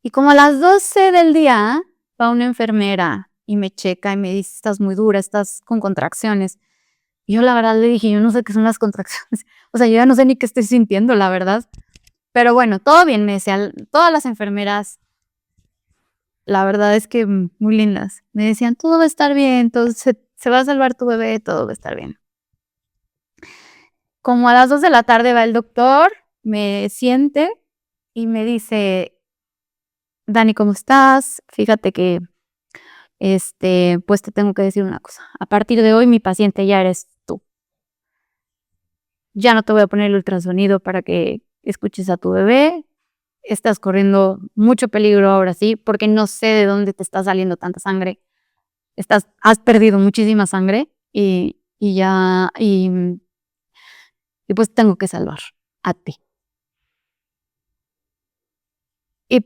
Y como a las 12 del día va una enfermera y me checa y me dice, estás muy dura, estás con contracciones. Y yo la verdad le dije, yo no sé qué son las contracciones. O sea, yo ya no sé ni qué estoy sintiendo, la verdad. Pero bueno, todo bien, me decían, todas las enfermeras, la verdad es que muy lindas. Me decían, todo va a estar bien, todo se va a salvar tu bebé, todo va a estar bien. Como a las 2 de la tarde va el doctor, me siente y me dice, Dani, ¿cómo estás? Fíjate que, pues te tengo que decir una cosa. A partir de hoy, mi paciente ya eres tú. Ya no te voy a poner el ultrasonido para que escuches a tu bebé. Estás corriendo mucho peligro ahora sí, porque no sé de dónde te está saliendo tanta sangre. Has perdido muchísima sangre y ya, y pues tengo que salvar a ti. Y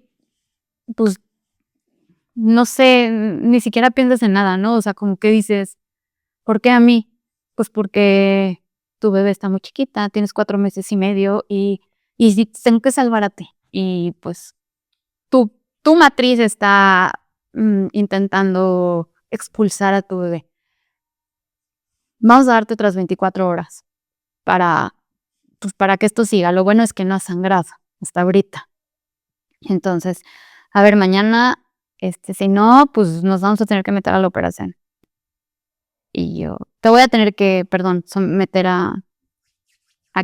pues no sé, ni siquiera piensas en nada, ¿no? O sea, como que dices, ¿por qué a mí? Pues porque tu bebé está muy chiquita, tienes 4 meses y medio y sí tengo que salvar a ti. Y pues tu matriz está intentando expulsar a tu bebé. Vamos a darte otras 24 horas para, pues, para que esto siga. Lo bueno es que no ha sangrado hasta ahorita. Entonces, a ver, mañana, si no, pues nos vamos a tener que meter a la operación. Y yo, te voy a tener que, perdón, someter a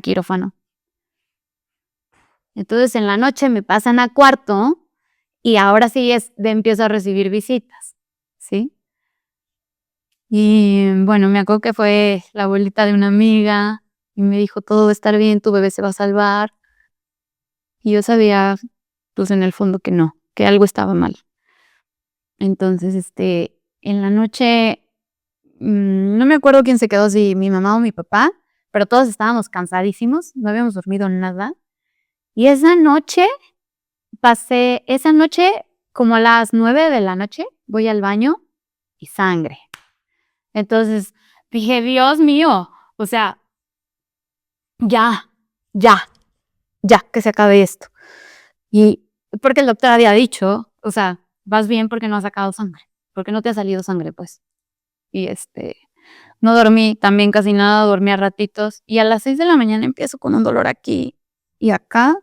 quirófano. Entonces, en la noche me pasan a cuarto y ahora sí empiezo a recibir visitas, ¿sí? Y bueno, me acuerdo que fue la abuelita de una amiga y me dijo, todo va a estar bien, tu bebé se va a salvar. Y yo sabía, pues en el fondo que no, que algo estaba mal. Entonces, en la noche, no me acuerdo quién se quedó, si mi mamá o mi papá, pero todos estábamos cansadísimos, no habíamos dormido nada. Y esa noche, como a las 9 de la noche, voy al baño y sangre. Entonces dije, Dios mío, o sea, ya, ya, ya, que se acabe esto. Y porque el doctor había dicho, o sea, vas bien porque no has sacado sangre, porque no te ha salido sangre, pues. Y no dormí también casi nada, dormí a ratitos. Y a las 6 de la mañana empiezo con un dolor aquí y acá.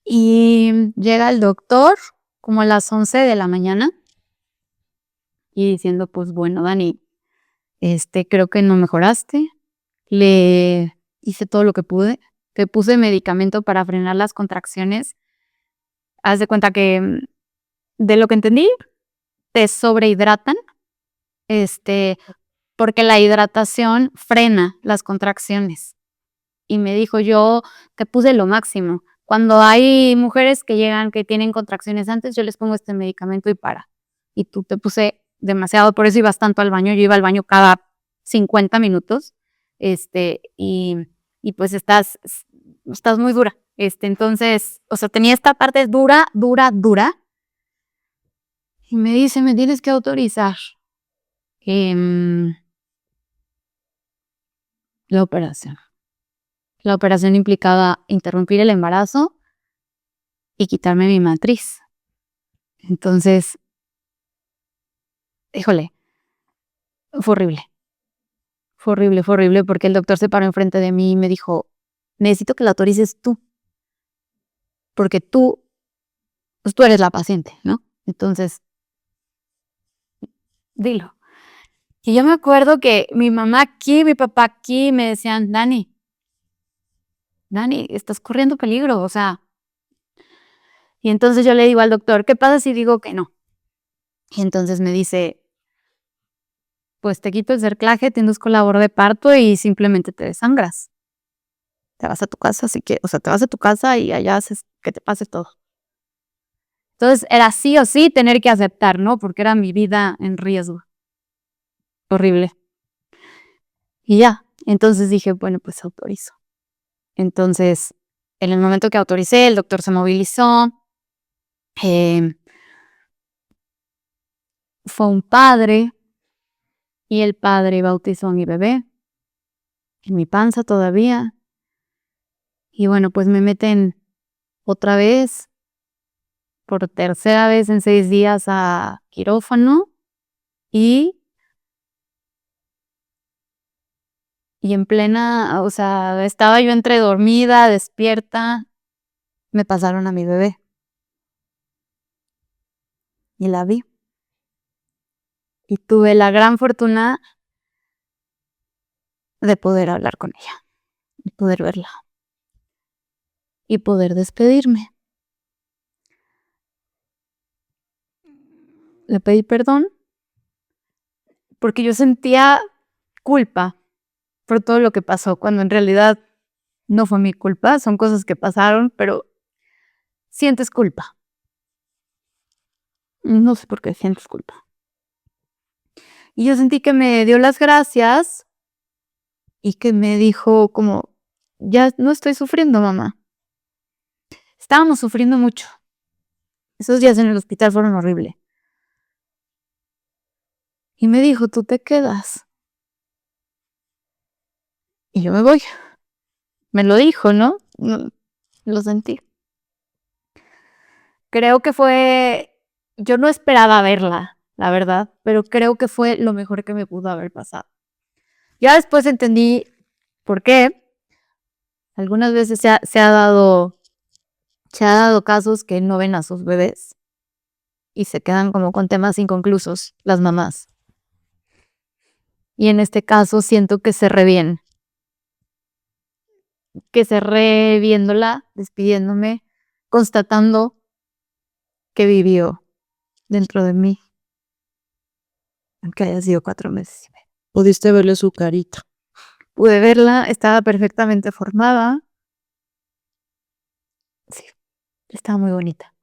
Y llega el doctor como a las 11 de la mañana y diciendo, pues bueno, Dani, creo que no mejoraste. Le hice todo lo que pude. Te puse medicamento para frenar las contracciones. Haz de cuenta que, de lo que entendí, te sobrehidratan porque la hidratación frena las contracciones. Y me dijo, yo te puse lo máximo. Cuando hay mujeres que llegan, que tienen contracciones antes, yo les pongo este medicamento y para. Y tú te puse demasiado, por eso ibas tanto al baño. Yo iba al baño cada 50 minutos. Y pues estás muy dura. Entonces, o sea, tenía esta parte dura. Y me dice, me tienes que autorizar la operación. La operación implicaba interrumpir el embarazo y quitarme mi matriz. Entonces, híjole, fue horrible. Fue horrible porque el doctor se paró enfrente de mí y me dijo, necesito que la autorices tú. Porque pues tú eres la paciente, ¿no? Entonces, dilo. Y yo me acuerdo que mi mamá aquí, mi papá aquí me decían, Dani, estás corriendo peligro, o sea. Y entonces yo le digo al doctor, ¿qué pasa si digo que no? Y entonces me dice, pues te quito el cerclaje, te induzco labor de parto y simplemente te desangras. Te vas a tu casa, te vas a tu casa y allá haces que te pase todo. Entonces era sí o sí tener que aceptar, ¿no? Porque era mi vida en riesgo. Horrible. Y ya, entonces dije, bueno, pues autorizo. Entonces, en el momento que autoricé, el doctor se movilizó. Fue un padre y el padre bautizó a mi bebé en mi panza todavía. Y bueno, pues me meten otra vez, por tercera vez en 6 días a quirófano y en plena, o sea, estaba yo entre dormida, despierta, me pasaron a mi bebé y la vi. Y tuve la gran fortuna de poder hablar con ella, y poder verla y poder despedirme. Le pedí perdón porque yo sentía culpa por todo lo que pasó, cuando en realidad no fue mi culpa, son cosas que pasaron, pero sientes culpa. No sé por qué sientes culpa. Y yo sentí que me dio las gracias y que me dijo como, ya no estoy sufriendo, mamá. Estábamos sufriendo mucho. Esos días en el hospital fueron horribles. Y me dijo, tú te quedas. Y yo me voy. Me lo dijo, ¿no? Lo sentí. Creo que yo no esperaba verla, la verdad, pero creo que fue lo mejor que me pudo haber pasado. Ya después entendí por qué. Algunas veces se ha dado casos que no ven a sus bebés y se quedan como con temas inconclusos, las mamás. Y en este caso siento que cerré bien. Que cerré viéndola, despidiéndome, constatando que vivió dentro de mí. Aunque haya sido 4 meses. Pudiste verle su carita. Pude verla, estaba perfectamente formada. Sí, estaba muy bonita.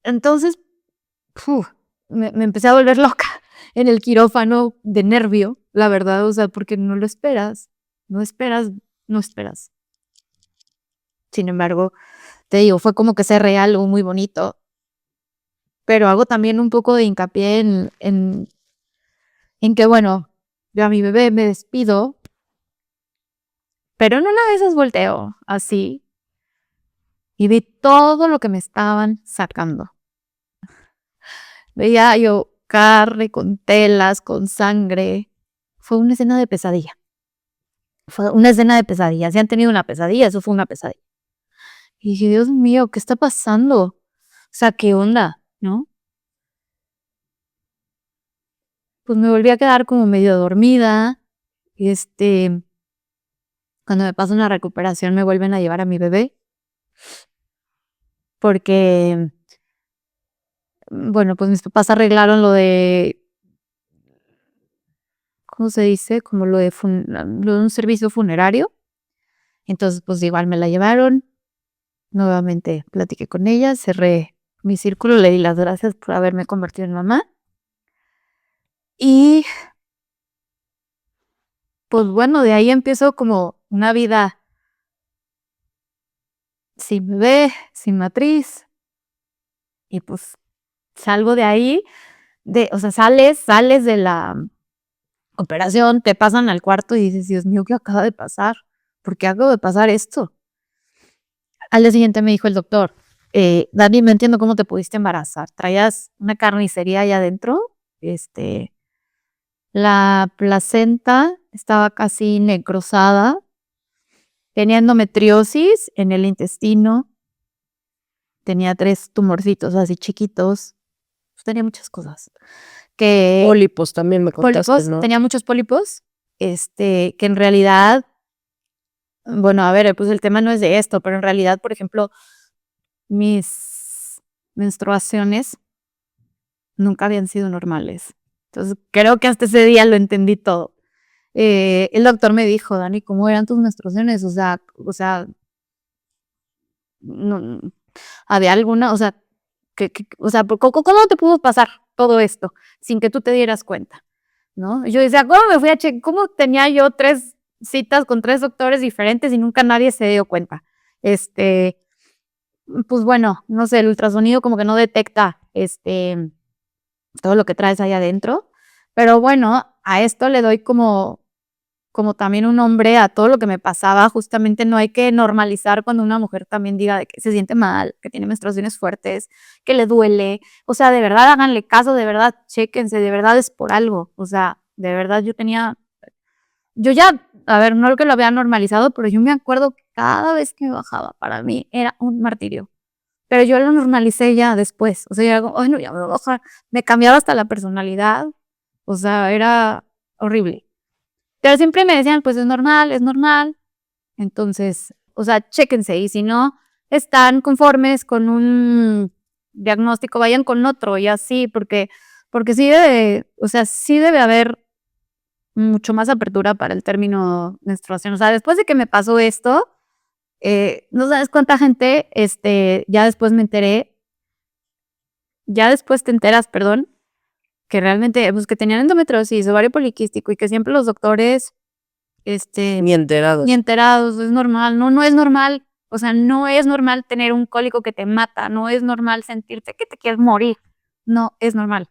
Entonces, me empecé a volver loca en el quirófano de nervio, la verdad, o sea, porque no lo esperas, no esperas. Sin embargo, te digo, fue como que cerré algo muy bonito, pero hago también un poco de hincapié en que, bueno, yo a mi bebé me despido, pero en una de esas volteo así y vi todo lo que me estaban sacando. Veía yo carne con telas, con sangre. Fue una escena de pesadilla. Fue una escena de pesadilla. Si han tenido una pesadilla, eso fue una pesadilla. Y dije, Dios mío, ¿qué está pasando? O sea, ¿qué onda? ¿No? Pues me volví a quedar como medio dormida. Cuando me pasa una recuperación me vuelven a llevar a mi bebé. Porque bueno, pues mis papás arreglaron lo de, ¿cómo se dice? Como lo de un servicio funerario. Entonces, pues igual me la llevaron. Nuevamente platiqué con ella, cerré mi círculo, le di las gracias por haberme convertido en mamá. Y pues bueno, de ahí empiezo como una vida sin bebé, sin matriz. Y pues salgo de ahí, o sea, sales de la operación, te pasan al cuarto y dices, Dios mío, ¿qué acaba de pasar? ¿Por qué acabo de pasar esto? Al día siguiente me dijo el doctor, Dani, no entiendo cómo te pudiste embarazar. Traías una carnicería allá adentro, la placenta estaba casi necrosada, tenía endometriosis en el intestino, tenía 3 tumorcitos así chiquitos, pues tenía muchas cosas. Pólipos también me contaste, Pólipos, ¿no? tenía muchos pólipos, que en realidad, bueno, a ver, pues el tema no es de esto, pero en realidad, por ejemplo, mis menstruaciones nunca habían sido normales. Entonces, creo que hasta ese día lo entendí todo. El doctor me dijo, Dani, ¿cómo eran tus menstruaciones? O sea, no, había alguna, o sea, o sea, ¿cómo te pudo pasar todo esto sin que tú te dieras cuenta? ¿No? Yo decía, ¿cómo me fui a checar? ¿Cómo tenía yo 3 citas con 3 doctores diferentes y nunca nadie se dio cuenta? Pues bueno, no sé, el ultrasonido como que no detecta, todo lo que traes ahí adentro, pero bueno, a esto le doy como también un nombre a todo lo que me pasaba. Justamente no hay que normalizar cuando una mujer también diga de que se siente mal, que tiene menstruaciones fuertes, que le duele. O sea, de verdad háganle caso, de verdad chéquense, de verdad es por algo. O sea, de verdad yo ya, a ver, no lo que lo había normalizado, pero yo me acuerdo que cada vez que me bajaba, para mí era un martirio. Pero yo lo normalicé ya después. O sea, ya algo, ay, no, ya me voy a bajar. Me cambiaba hasta la personalidad. O sea, era horrible. Pero siempre me decían, pues es normal, es normal. Entonces, o sea, chéquense. Y si no están conformes con un diagnóstico, vayan con otro y así, porque sí debe, o sea, sí debe haber mucho más apertura para el término menstruación. O sea, después de que me pasó esto, no sabes cuánta gente, ya después me enteré, ya después te enteras, perdón, que realmente, pues que tenían endometriosis, ovario poliquístico y que siempre los doctores, Ni enterados. ni enterados, es normal, no es normal, o sea, no es normal tener un cólico que te mata, no es normal sentirte que te quieres morir, no es normal.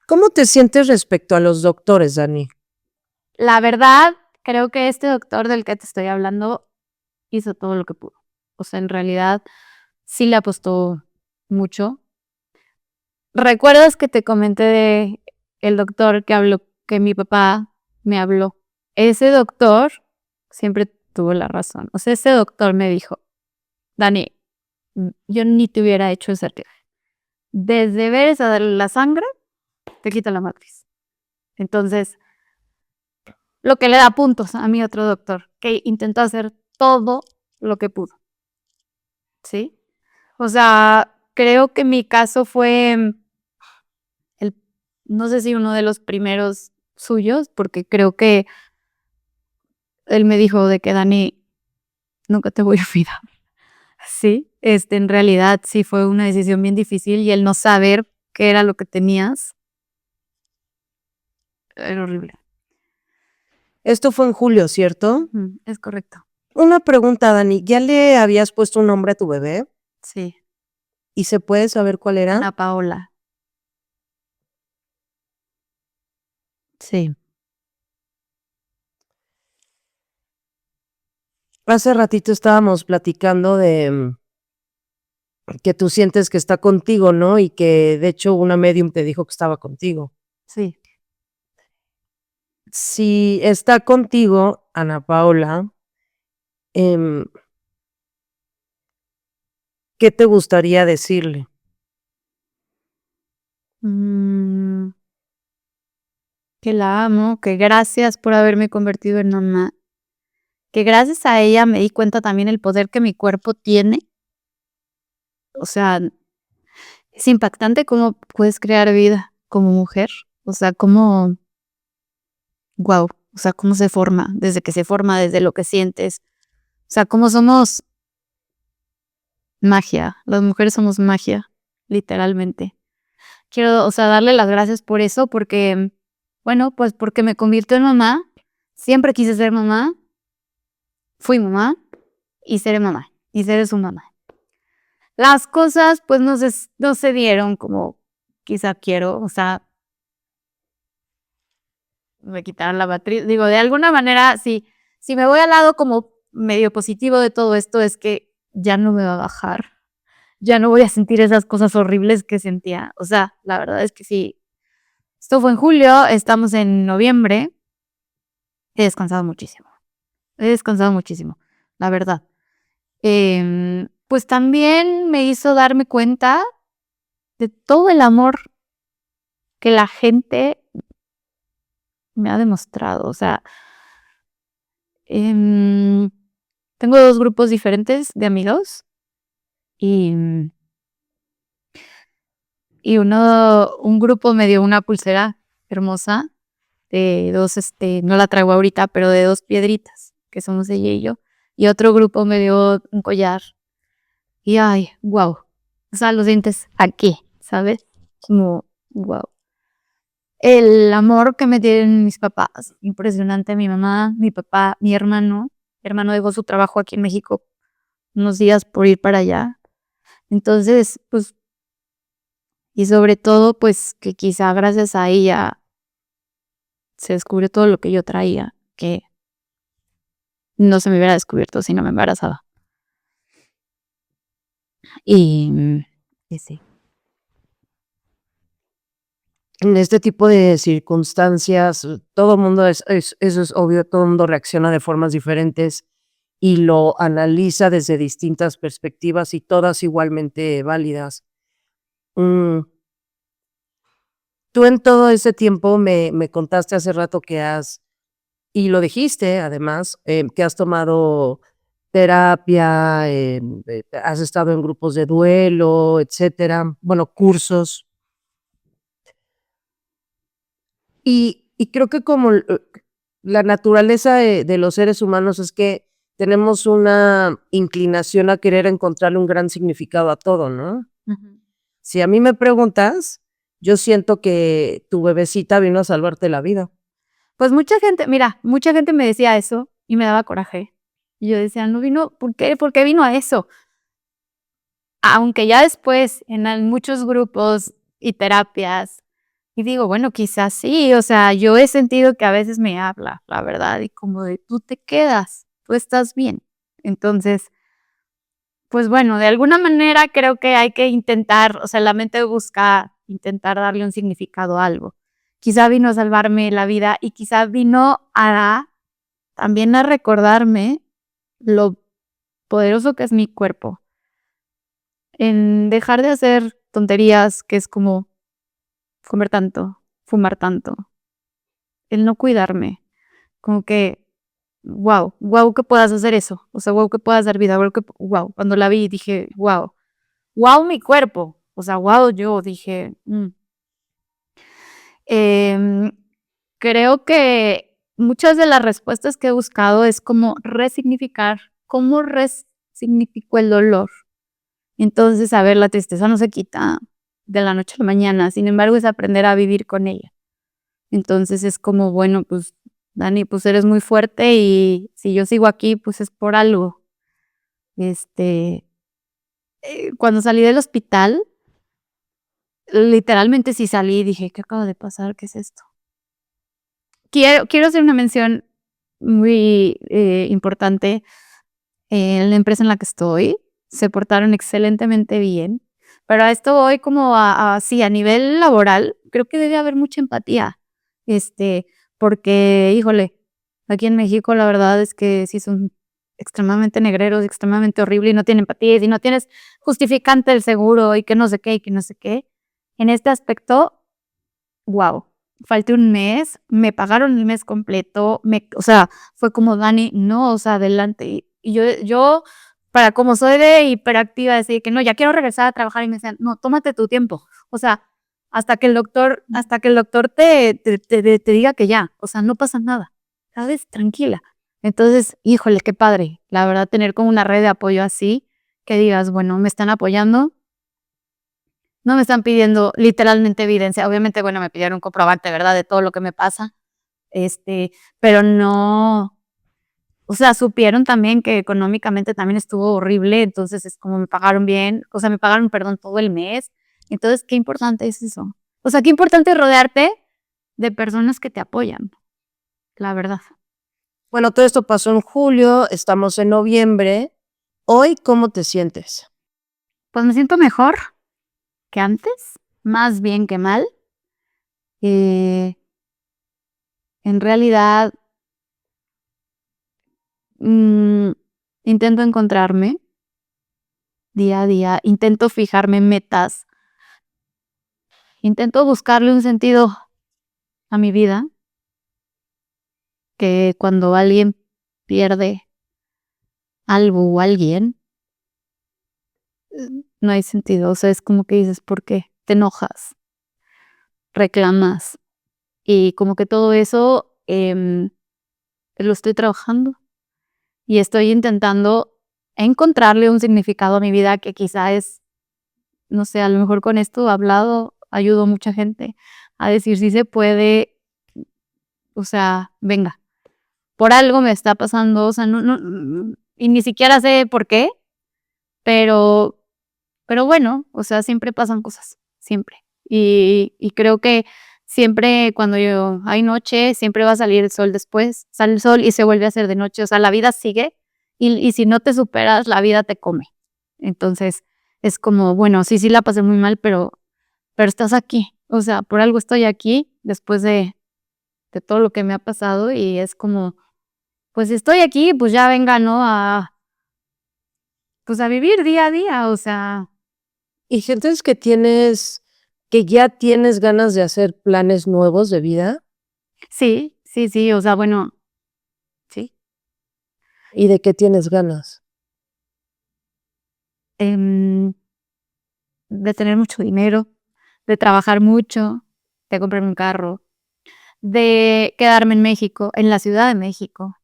¿Cómo te sientes respecto a los doctores, Dani? La verdad, creo que este doctor del que te estoy hablando hizo todo lo que pudo. O sea, en realidad sí le apostó mucho. ¿Recuerdas que te comenté de el doctor que habló, que mi papá me habló? Ese doctor siempre tuvo la razón. O sea, ese doctor me dijo, Dani, yo ni te hubiera hecho ese test. Desde ver esa la sangre, te quita la matriz. Entonces, lo que le da puntos a mi otro doctor, que intentó hacer todo lo que pudo. ¿Sí? O sea, creo que mi caso fue no sé si uno de los primeros suyos, porque creo que él me dijo de que Dani, nunca te voy a olvidar. Sí, en realidad sí fue una decisión bien difícil y el no saber qué era lo que tenías era horrible. Esto fue en julio, ¿cierto? Es correcto. Una pregunta, Dani, ¿ya le habías puesto un nombre a tu bebé? Sí. ¿Y se puede saber cuál era? Ana Paola. Sí. Hace ratito estábamos platicando de que tú sientes que está contigo, ¿no? Y que de hecho una medium te dijo que estaba contigo. Sí. Si está contigo, Ana Paola, em, ¿qué te gustaría decirle? Mm, que la amo, que gracias por haberme convertido en mamá, que gracias a ella me di cuenta también el poder que mi cuerpo tiene. O sea, es impactante cómo puedes crear vida como mujer. O sea, cómo, wow, o sea, cómo se forma, desde que se forma, desde lo que sientes. O sea, cómo somos magia. Las mujeres somos magia, literalmente. Quiero, o sea, darle las gracias por eso, porque, bueno, pues porque me convirtió en mamá. Siempre quise ser mamá. Fui mamá y seré mamá. Y seré su mamá. Las cosas, pues, no se dieron como quizá quiero. O sea, me quitaron la matriz. Digo, de alguna manera, si me voy al lado como medio positivo de todo esto, es que ya no me va a bajar. Ya no voy a sentir esas cosas horribles que sentía. O sea, la verdad es que sí. Esto fue en julio, estamos en noviembre. He descansado muchísimo. He descansado muchísimo, la verdad. Pues también me hizo darme cuenta de todo el amor que la gente me ha demostrado. O sea, tengo 2 grupos diferentes de amigos y, un grupo me dio una pulsera hermosa de 2, no la traigo ahorita, pero de 2 piedritas, que somos ella y yo. Y otro grupo me dio un collar. Y ay, wow. O sea, los dientes aquí, ¿sabes? Como, wow. El amor que me tienen mis papás, impresionante. Mi mamá, mi papá, mi hermano. Mi hermano dejó su trabajo aquí en México unos días por ir para allá. Entonces, pues, y sobre todo, pues, que quizá gracias a ella se descubrió todo lo que yo traía, que no se me hubiera descubierto si no me embarazaba. Y sí. En este tipo de circunstancias, todo el mundo eso es obvio, todo el mundo reacciona de formas diferentes y lo analiza desde distintas perspectivas y todas igualmente válidas. Mm, Tú en todo ese tiempo me contaste hace rato que y lo dijiste además, que has tomado terapia, has estado en grupos de duelo, etcétera, bueno, cursos. Y creo que como la naturaleza de los seres humanos es que tenemos una inclinación a querer encontrarle un gran significado a todo, ¿no? Ujú. Si a mí me preguntas, yo siento que tu bebecita vino a salvarte la vida. Pues mucha gente me decía eso y me daba coraje. Y yo decía: "No vino, ¿por qué? ¿Por qué vino a eso?". Aunque ya después en muchos grupos y terapias, y digo, bueno, quizás sí, o sea, yo he sentido que a veces me habla, la verdad, y como de: "Tú te quedas, tú estás bien". Entonces, pues bueno, de alguna manera creo que hay que intentar, o sea, la mente busca intentar darle un significado a algo. Quizá vino a salvarme la vida y quizá vino a también a recordarme lo poderoso que es mi cuerpo, en dejar de hacer tonterías, que es como comer tanto, fumar tanto, el no cuidarme, como que, wow que puedas hacer eso, o sea, wow que puedas dar vida, wow, cuando la vi dije: wow mi cuerpo", o sea, wow yo, dije, Em, creo que muchas de las respuestas que he buscado es como resignificar, cómo resignifico el dolor. Entonces, a ver, la tristeza no se quita de la noche a la mañana, sin embargo, es aprender a vivir con ella. Entonces, es como, bueno, pues, Dani, pues eres muy fuerte y si yo sigo aquí, pues es por algo. Este, cuando salí del hospital, literalmente sí salí y dije: "¿Qué acaba de pasar? ¿Qué es esto?". Quiero hacer una mención muy, importante. En la empresa en la que estoy, se portaron excelentemente bien, pero a esto voy como sí, a nivel laboral, creo que debe haber mucha empatía, este, porque, híjole, aquí en México la verdad es que sí son extremadamente negreros, extremadamente horrible y no tienen empatía, y si no tienes justificante del seguro y que no sé qué, y que no sé qué. En este aspecto, guau, falté un mes, me pagaron el mes completo, o sea, fue como: "Dani, no, o sea, adelante". Y yo para como soy de hiperactiva, decir que no, ya quiero regresar a trabajar y me decían, no, tómate tu tiempo. O sea, hasta que el doctor te diga que ya, o sea, no pasa nada, ¿sabes? Tranquila. Entonces, híjole, qué padre, la verdad, tener como una red de apoyo así, que digas, bueno, me están apoyando, no me están pidiendo literalmente evidencia. Obviamente, bueno, me pidieron un comprobante, ¿verdad? De todo lo que me pasa. Pero no, o sea, supieron también que económicamente también estuvo horrible, entonces es como me pagaron bien, o sea, me pagaron, perdón, todo el mes. Entonces, qué importante es eso. O sea, qué importante es rodearte de personas que te apoyan, la verdad. Bueno, todo esto pasó en julio, estamos en noviembre. Hoy, ¿cómo te sientes? Pues me siento mejor que antes, más bien que mal. Eh, en realidad, mm, intento encontrarme día a día, intento fijarme metas, intento buscarle un sentido a mi vida, que cuando alguien pierde algo o alguien, no hay sentido. O sea, es como que dices, ¿por qué? Te enojas, reclamas. Y como que todo eso lo estoy trabajando y estoy intentando encontrarle un significado a mi vida que quizá es, no sé, a lo mejor con esto hablado ayudo a mucha gente a decir si se puede, o sea, venga, por algo me está pasando, o sea, y ni siquiera sé por qué, pero bueno, o sea, siempre pasan cosas, siempre. Y creo que siempre cuando hay noche, siempre va a salir el sol después, sale el sol y se vuelve a hacer de noche, o sea, la vida sigue y si no te superas, la vida te come. Entonces, es como, bueno, sí la pasé muy mal, pero estás aquí, o sea, por algo estoy aquí después de todo lo que me ha pasado y es como, pues si estoy aquí, pues ya venga, ¿no? Pues a vivir día a día, o sea, ¿Y sientes que ya tienes ganas de hacer planes nuevos de vida? sí, o sea, bueno, sí. ¿Y de qué tienes ganas? em, de tener mucho dinero, de trabajar mucho, de comprarme un carro, de quedarme en México, en la Ciudad de México.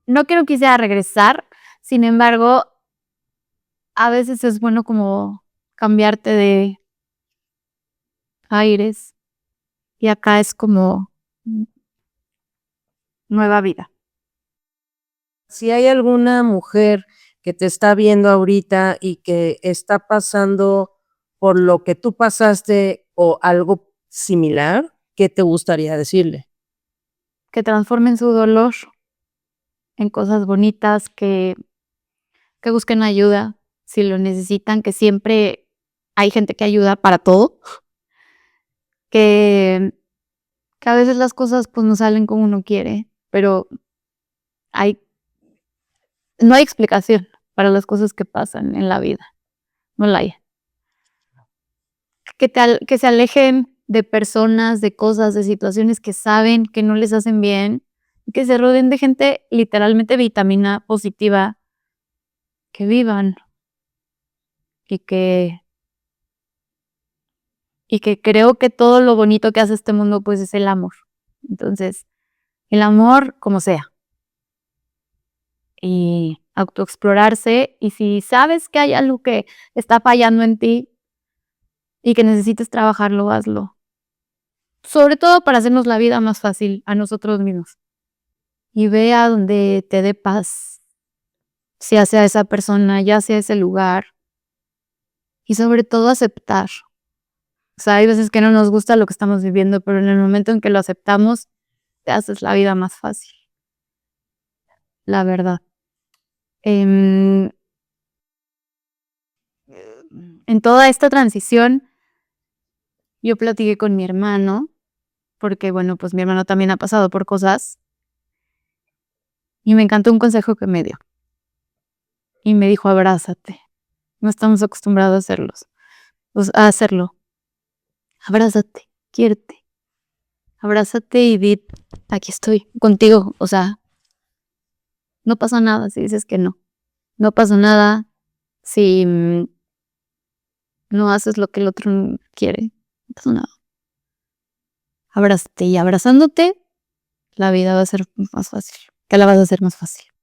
No quiero quisiera regresar, sin embargo, a veces es bueno como cambiarte de aires y acá es como nueva vida. Si hay alguna mujer que te está viendo ahorita y que está pasando por lo que tú pasaste o algo similar, ¿qué te gustaría decirle? Que transformen su dolor en cosas bonitas, que busquen ayuda si lo necesitan, que siempre hay gente que ayuda para todo, que a veces las cosas pues no salen como uno quiere, pero hay no hay explicación para las cosas que pasan en la vida, no la hay. Que se alejen de personas, de cosas, de situaciones que saben que no les hacen bien, que se rodeen de gente literalmente vitamina positiva, que vivan y que creo que todo lo bonito que hace este mundo, pues, es el amor. Entonces, el amor como sea. Y autoexplorarse, y si sabes que hay algo que está fallando en ti y que necesites trabajarlo, hazlo. Sobre todo para hacernos la vida más fácil a nosotros mismos. Y ve a donde te dé paz, ya sea esa persona, ya sea ese lugar. Y sobre todo aceptar. O sea, hay veces que no nos gusta lo que estamos viviendo, pero en el momento en que lo aceptamos, te haces la vida más fácil. La verdad. Em, en toda esta transición, yo platiqué con mi hermano, porque bueno, pues mi hermano también ha pasado por cosas, y me encantó un consejo que me dio. Y me dijo, abrázate. No estamos acostumbrados a a hacerlo. Abrázate, quiérete. Abrázate y di, aquí estoy, contigo. O sea, no pasa nada si dices que no. No pasa nada si no haces lo que el otro quiere. No pasa nada. Abrázate y abrazándote, la vida va a ser más fácil. Que la vas a hacer más fácil.